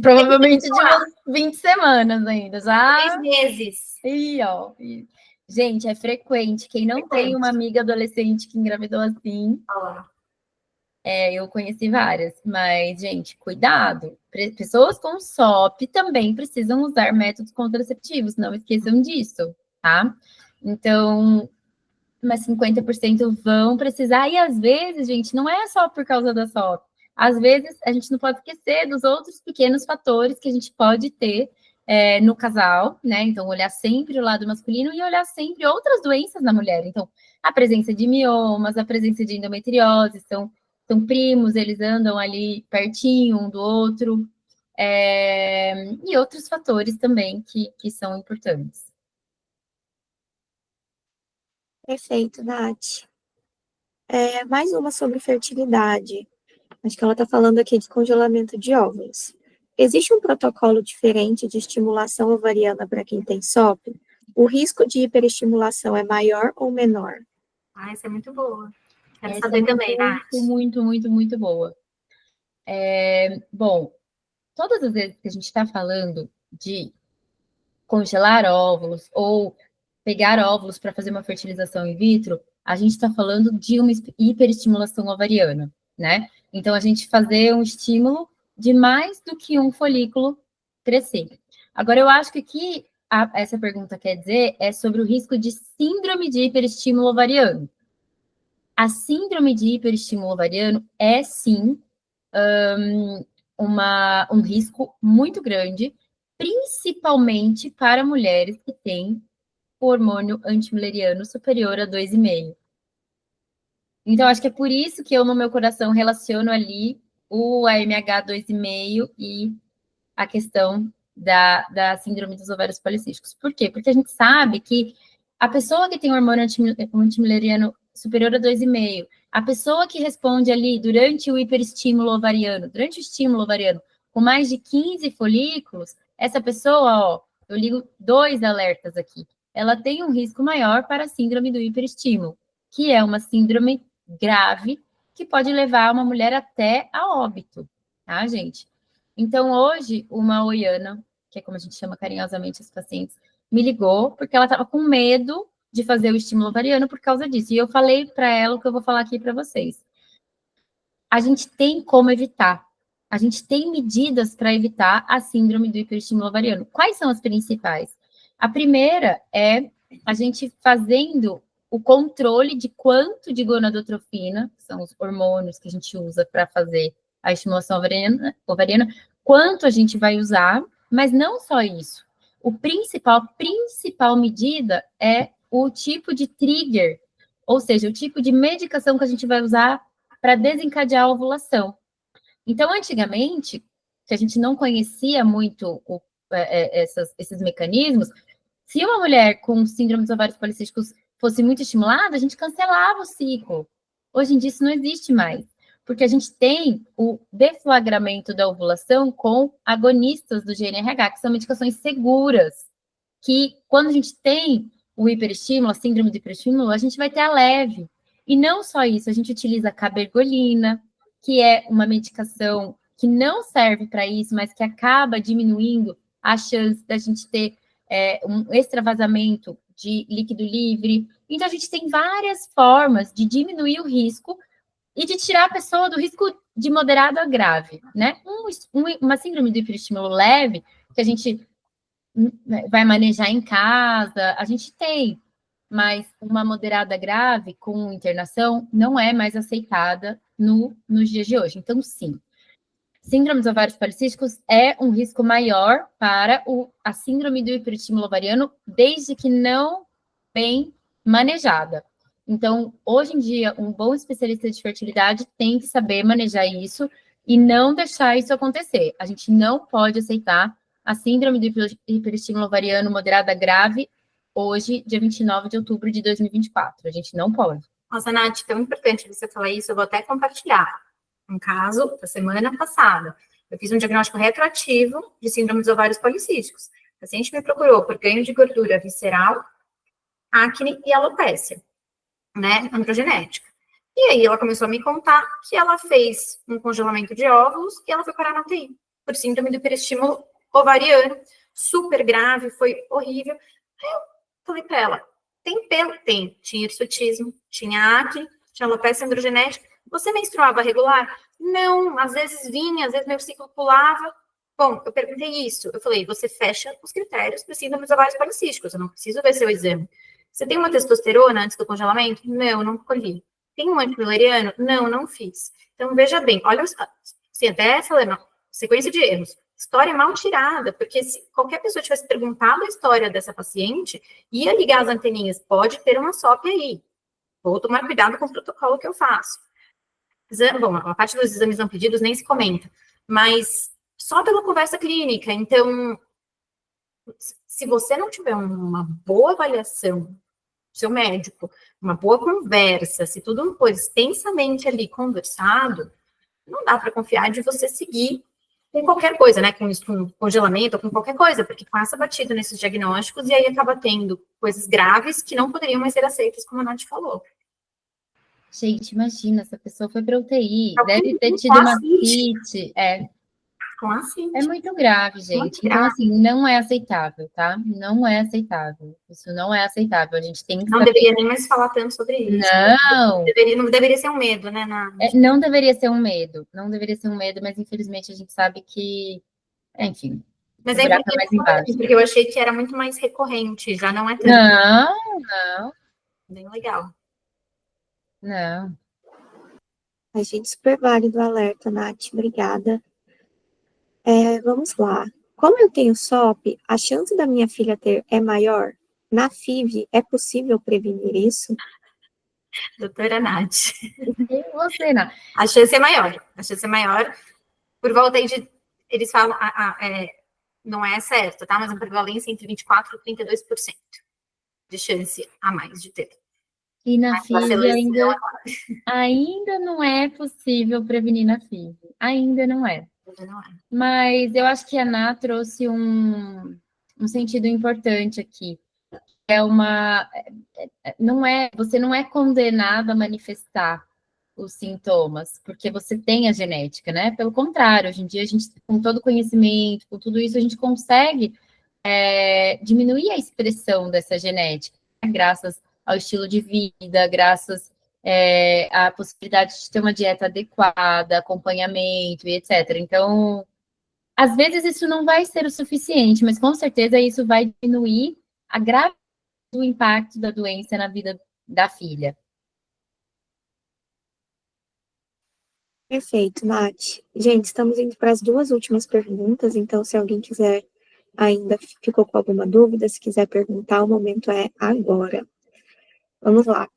Provavelmente de umas 20 semanas ainda, já. 3 meses. E, ó. Gente, é frequente. Quem não tem uma amiga adolescente que engravidou assim, eu conheci várias. Mas, gente, cuidado. Pessoas com SOP também precisam usar métodos contraceptivos, não esqueçam disso, tá? Então, mas 50% vão precisar. E às vezes, gente, não é só por causa da SOP. Às vezes, a gente não pode esquecer dos outros pequenos fatores que a gente pode ter no casal, né? Então, olhar sempre o lado masculino e olhar sempre outras doenças na mulher. Então, a presença de miomas, a presença de endometriose, são primos, eles andam ali pertinho um do outro. E outros fatores também que são importantes. Perfeito, Nath. Mais uma sobre fertilidade. Acho que ela está falando aqui de congelamento de óvulos. Existe um protocolo diferente de estimulação ovariana para quem tem SOP? O risco de hiperestimulação é maior ou menor? Essa é muito boa. Quero saber também, Nath. Muito boa. Bom, todas as vezes que a gente está falando de congelar óvulos ou pegar óvulos para fazer uma fertilização in vitro, a gente está falando de uma hiperestimulação ovariana, né? Então, a gente fazer um estímulo de mais do que um folículo crescer. Agora, eu acho que aqui essa pergunta quer dizer é sobre o risco de síndrome de hiperestímulo ovariano. A síndrome de hiperestímulo ovariano é, sim, um risco muito grande, principalmente para mulheres que têm o hormônio antimileriano superior a 2,5. Então, acho que é por isso que eu, no meu coração, relaciono ali o AMH 2,5 e a questão da síndrome dos ovários policísticos. Por quê? Porque a gente sabe que a pessoa que tem o hormônio antimileriano superior a 2,5, a pessoa que responde ali durante o hiperestímulo ovariano, durante o estímulo ovariano, com mais de 15 folículos, essa pessoa, ó, eu ligo 2 alertas aqui, ela tem um risco maior para a síndrome do hiperestímulo, que é uma síndrome grave que pode levar uma mulher até a óbito, tá, gente? Então, hoje, uma oiana, que é como a gente chama carinhosamente os pacientes, me ligou porque ela estava com medo de fazer o estímulo ovariano por causa disso. E eu falei para ela o que eu vou falar aqui para vocês. A gente tem como evitar. a gente tem medidas para evitar a síndrome do hiperestímulo ovariano. Quais são as principais? A primeira é a gente fazendo o controle de quanto de gonadotrofina, que são os hormônios que a gente usa para fazer a estimulação ovariana, quanto a gente vai usar, mas não só isso. A principal medida é o tipo de trigger, ou seja, o tipo de medicação que a gente vai usar para desencadear a ovulação. Então, antigamente, que a gente não conhecia muito esses mecanismos, se uma mulher com síndrome dos ovários policísticos fosse muito estimulada, a gente cancelava o ciclo. Hoje em dia isso não existe mais, porque a gente tem o deflagramento da ovulação com agonistas do GnRH, que são medicações seguras, que quando a gente tem o hiperestímulo, a síndrome do hiperestímulo, a gente vai ter a leve. E não só isso, a gente utiliza a cabergolina, que é uma medicação que não serve para isso, mas que acaba diminuindo a chance da gente ter um extravasamento de líquido livre. Então, a gente tem várias formas de diminuir o risco e de tirar a pessoa do risco de moderado a grave, né? Uma síndrome do hiperestímulo leve, que a gente vai manejar em casa, a gente tem, mas uma moderada grave com internação não é mais aceitada nos dias de hoje. Então, sim, síndrome dos ovários policísticos é um risco maior para a síndrome do hiperestímulo ovariano, desde que não bem manejada. Então, hoje em dia, um bom especialista de fertilidade tem que saber manejar isso e não deixar isso acontecer. A gente não pode aceitar a síndrome do hiperestímulo ovariano moderada grave hoje, dia 29 de outubro de 2024. A gente não pode. Nossa, Nath, tão importante você falar isso, eu vou até compartilhar um caso da semana passada. Eu fiz um diagnóstico retroativo de síndrome dos ovários policísticos. O paciente me procurou por ganho de gordura visceral, acne e alopécia, né, androgenética. E aí ela começou a me contar que ela fez um congelamento de óvulos e ela foi parar na UTI por síndrome do hiperestímulo ovariano, super grave, foi horrível. Aí eu falei para ela, tem pelo? Tem. Tinha hirsutismo, tinha acne, tinha alopecia androgenética. Você menstruava regular? Não, às vezes vinha, às vezes meu ciclo pulava. Bom, eu perguntei isso. Eu falei, você fecha os critérios para síndrome dos ovários policísticos, eu não preciso ver seu exame. Você tem uma testosterona antes do congelamento? Não, não colhi. Tem um antiwileriano? Não, não fiz. Então, veja bem, olha, assim, até essa sequência de erros. História mal tirada, porque se qualquer pessoa tivesse perguntado a história dessa paciente, ia ligar as anteninhas, pode ter uma SOP aí. Vou tomar cuidado com o protocolo que eu faço. Bom, a parte dos exames não pedidos nem se comenta, mas só pela conversa clínica. Então, se você não tiver uma boa avaliação, seu médico, uma boa conversa, se tudo não for extensamente ali conversado, não dá para confiar de você seguir com qualquer coisa, né? Com congelamento ou com qualquer coisa, porque passa batido nesses diagnósticos e aí acaba tendo coisas graves que não poderiam mais ser aceitas, como a Nath falou. Gente, imagina, essa pessoa foi para UTI, deve ter tido uma CIT. É muito grave, gente. Muito então, grave. assim, não é aceitável, tá? Não é aceitável. Isso não é aceitável. A gente tem que Não saber... deveria nem mais falar tanto sobre isso. Não! Não deveria ser um medo, né? Não deveria ser um medo. Não deveria ser um medo, mas infelizmente a gente sabe que, enfim, mas o buraco é mais embaixo. Porque eu achei que era muito mais recorrente, já não é tanto. Não. Bem legal. Não. A gente super válido o alerta, Nath. Obrigada. Vamos lá. Como eu tenho SOP, a chance da minha filha ter é maior? Na FIV, é possível prevenir isso? Doutora Nath. E você, Nath? A chance é maior. A chance é maior por volta aí de... Eles falam... não é certo, tá? Mas uma prevalência entre 24% e 32% de chance a mais de ter. E na FIV ainda não é possível prevenir na FIV. Ainda não é. Mas eu acho que a Ana trouxe um sentido importante aqui. Você não é condenado a manifestar os sintomas, porque você tem a genética, né? Pelo contrário, hoje em dia a gente, com todo o conhecimento, com tudo isso, a gente consegue diminuir a expressão dessa genética, né? Graças ao estilo de vida, graças a possibilidade de ter uma dieta adequada, acompanhamento e etc. Então, às vezes isso não vai ser o suficiente, mas com certeza isso vai diminuir a gravidade do impacto da doença na vida da filha. Perfeito, Nath. Gente, estamos indo para as 2 últimas perguntas, então se alguém quiser, ainda ficou com alguma dúvida, se quiser perguntar, o momento é agora. Vamos lá.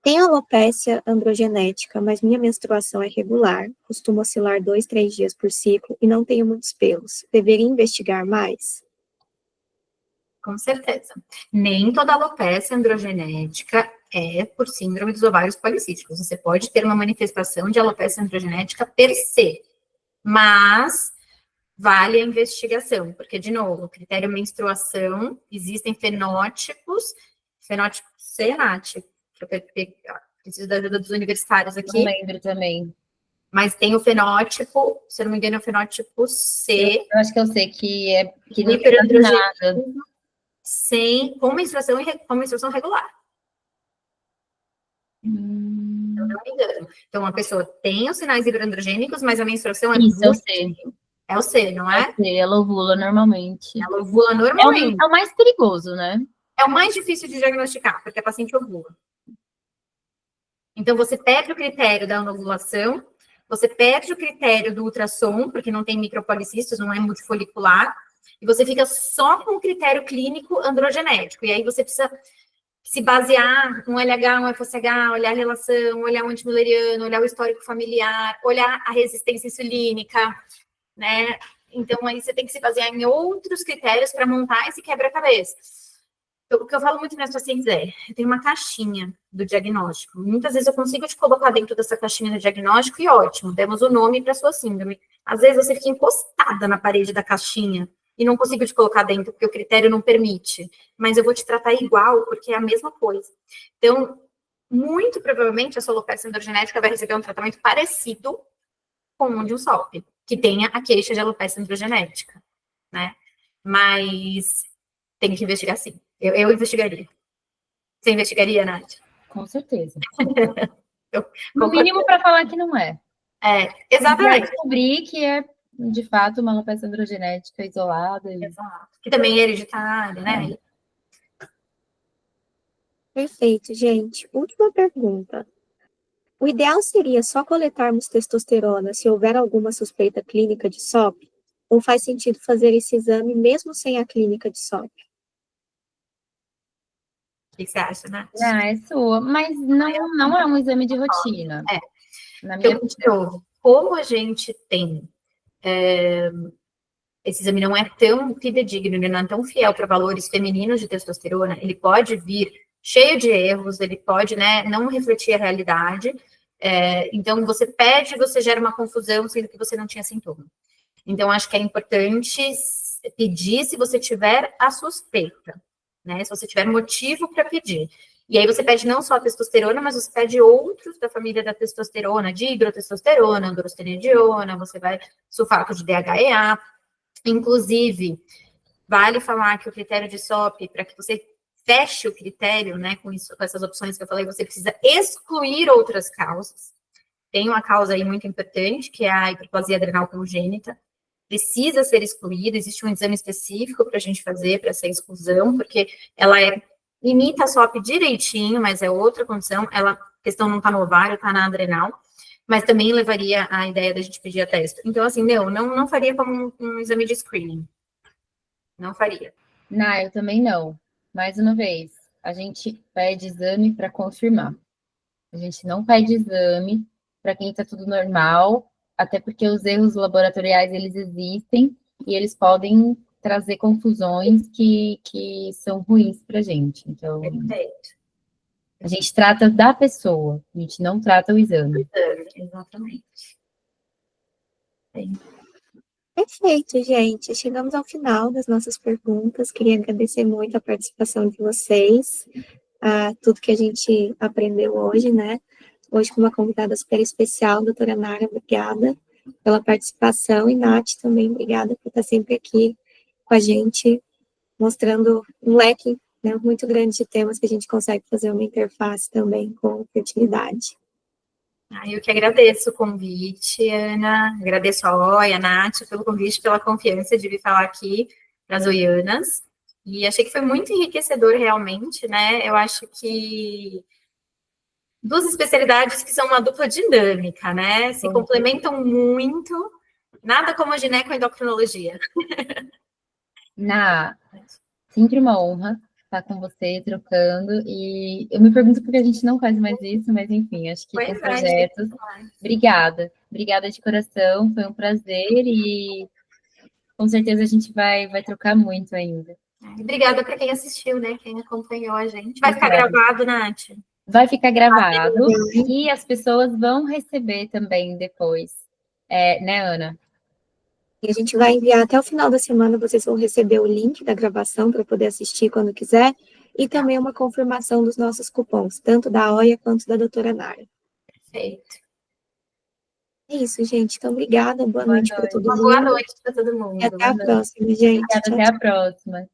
Tenho alopecia androgenética, mas minha menstruação é regular, costumo oscilar 2, 3 dias por ciclo e não tenho muitos pelos. Deveria investigar mais? Com certeza. Nem toda alopecia androgenética é por síndrome dos ovários policísticos. Você pode ter uma manifestação de alopecia androgenética per se, mas vale a investigação, porque, de novo, critério menstruação, existem fenótipo C, Nath, que eu preciso da ajuda dos universitários aqui. Não lembro também. Mas tem o fenótipo, se eu não me engano, é o fenótipo C. Eu acho que eu sei que não tem nada. Com menstruação regular. Eu não me engano. Então, a pessoa tem os sinais hiperandrogênicos, mas a menstruação é Isso, eu sei. É o C, não é? Ela ovula normalmente. Ela ovula normalmente. É o mais perigoso, né? É o mais difícil de diagnosticar, porque a paciente ovula. Então, você perde o critério da anovulação, você perde o critério do ultrassom, porque não tem micropolicistos, não é multifolicular, e você fica só com o critério clínico androgenético. E aí você precisa se basear no LH, no FSH, olhar a relação, olhar o antimileriano, olhar o histórico familiar, olhar a resistência insulínica, né? Então, aí você tem que se basear em outros critérios para montar esse quebra-cabeça. O que eu falo muito nas pacientes eu tenho uma caixinha do diagnóstico. Muitas vezes eu consigo te colocar dentro dessa caixinha do diagnóstico e ótimo, demos o nome para sua síndrome. Às vezes você fica encostada na parede da caixinha e não consigo te colocar dentro porque o critério não permite, mas eu vou te tratar igual porque é a mesma coisa. Então, muito provavelmente a sua alopecia androgenética vai receber um tratamento parecido com o de um SOP, que tenha a queixa de alopecia androgenética, né? Mas tem que investigar sim. Eu investigaria. Você investigaria, Nath? Com certeza. No mínimo para falar que não é. Exatamente. Para descobrir que é, de fato, uma alopecia androgenética isolada. Exato. Que também é hereditária, né? Perfeito, gente. Última pergunta. O ideal seria só coletarmos testosterona se houver alguma suspeita clínica de SOP? Ou faz sentido fazer esse exame mesmo sem a clínica de SOP? O que você acha, Nath? É sua, mas não é um exame de rotina. Na minha opinião. Como a gente tem esse exame não é tão fidedigno, ele não é tão fiel para valores femininos de testosterona, ele pode vir cheio de erros, ele pode, né, não refletir a realidade, então você pede, você gera uma confusão, sendo que você não tinha sintoma. Então, acho que é importante pedir se você tiver a suspeita, né, se você tiver motivo para pedir. E aí você pede não só a testosterona, mas você pede outros da família da testosterona, de hidrotestosterona, androstenediona, você vai sulfato de DHEA. Inclusive, vale falar que o critério de SOP, para que você feche o critério, né, com essas opções que eu falei, você precisa excluir outras causas. Tem uma causa aí muito importante, que é a hiperplasia adrenal congênita, precisa ser excluída, existe um exame específico para a gente fazer para essa exclusão, porque ela imita a SOP direitinho, mas é outra condição, a questão não está no ovário, está na adrenal, mas também levaria a ideia da gente pedir a testo. Então, assim, não faria como um exame de screening. Não faria. Não, eu também não. Mais uma vez, a gente pede exame para confirmar. A gente não pede exame para quem está tudo normal, até porque os erros laboratoriais, eles existem e eles podem trazer confusões que são ruins para a gente. Então, Perfeito. A gente trata da pessoa, a gente não trata o exame. Exatamente. Perfeito, gente. Chegamos ao final das nossas perguntas. Queria agradecer muito a participação de vocês, a tudo que a gente aprendeu hoje, né? Hoje com uma convidada super especial, doutora Nara, obrigada pela participação. E Nath também, obrigada por estar sempre aqui com a gente, mostrando um leque né, muito grande de temas que a gente consegue fazer uma interface também com fertilidade. Eu que agradeço o convite, Ana, agradeço a Oia, a Nath, pelo convite, pela confiança de vir falar aqui para as oianas, e achei que foi muito enriquecedor realmente, né, eu acho que duas especialidades que são uma dupla dinâmica, né, se complementam muito, nada como a ginecoendocrinologia. Sempre uma honra estar com você, trocando, e eu me pergunto por que a gente não faz mais isso, mas enfim, acho que com projetos. Obrigada de coração, foi um prazer e com certeza a gente vai trocar muito ainda. Obrigada para quem assistiu, né, quem acompanhou a gente. Vai ficar gravado, Nath? Vai ficar gravado e as pessoas vão receber também depois, né, Ana? E a gente vai enviar até o final da semana, vocês vão receber o link da gravação para poder assistir quando quiser, e também uma confirmação dos nossos cupons, tanto da Oia quanto da doutora Nara. Perfeito. É isso, gente. Então, obrigada. Boa noite para todo mundo. Boa noite para todo mundo. E até a próxima, gente. Obrigada, até a próxima.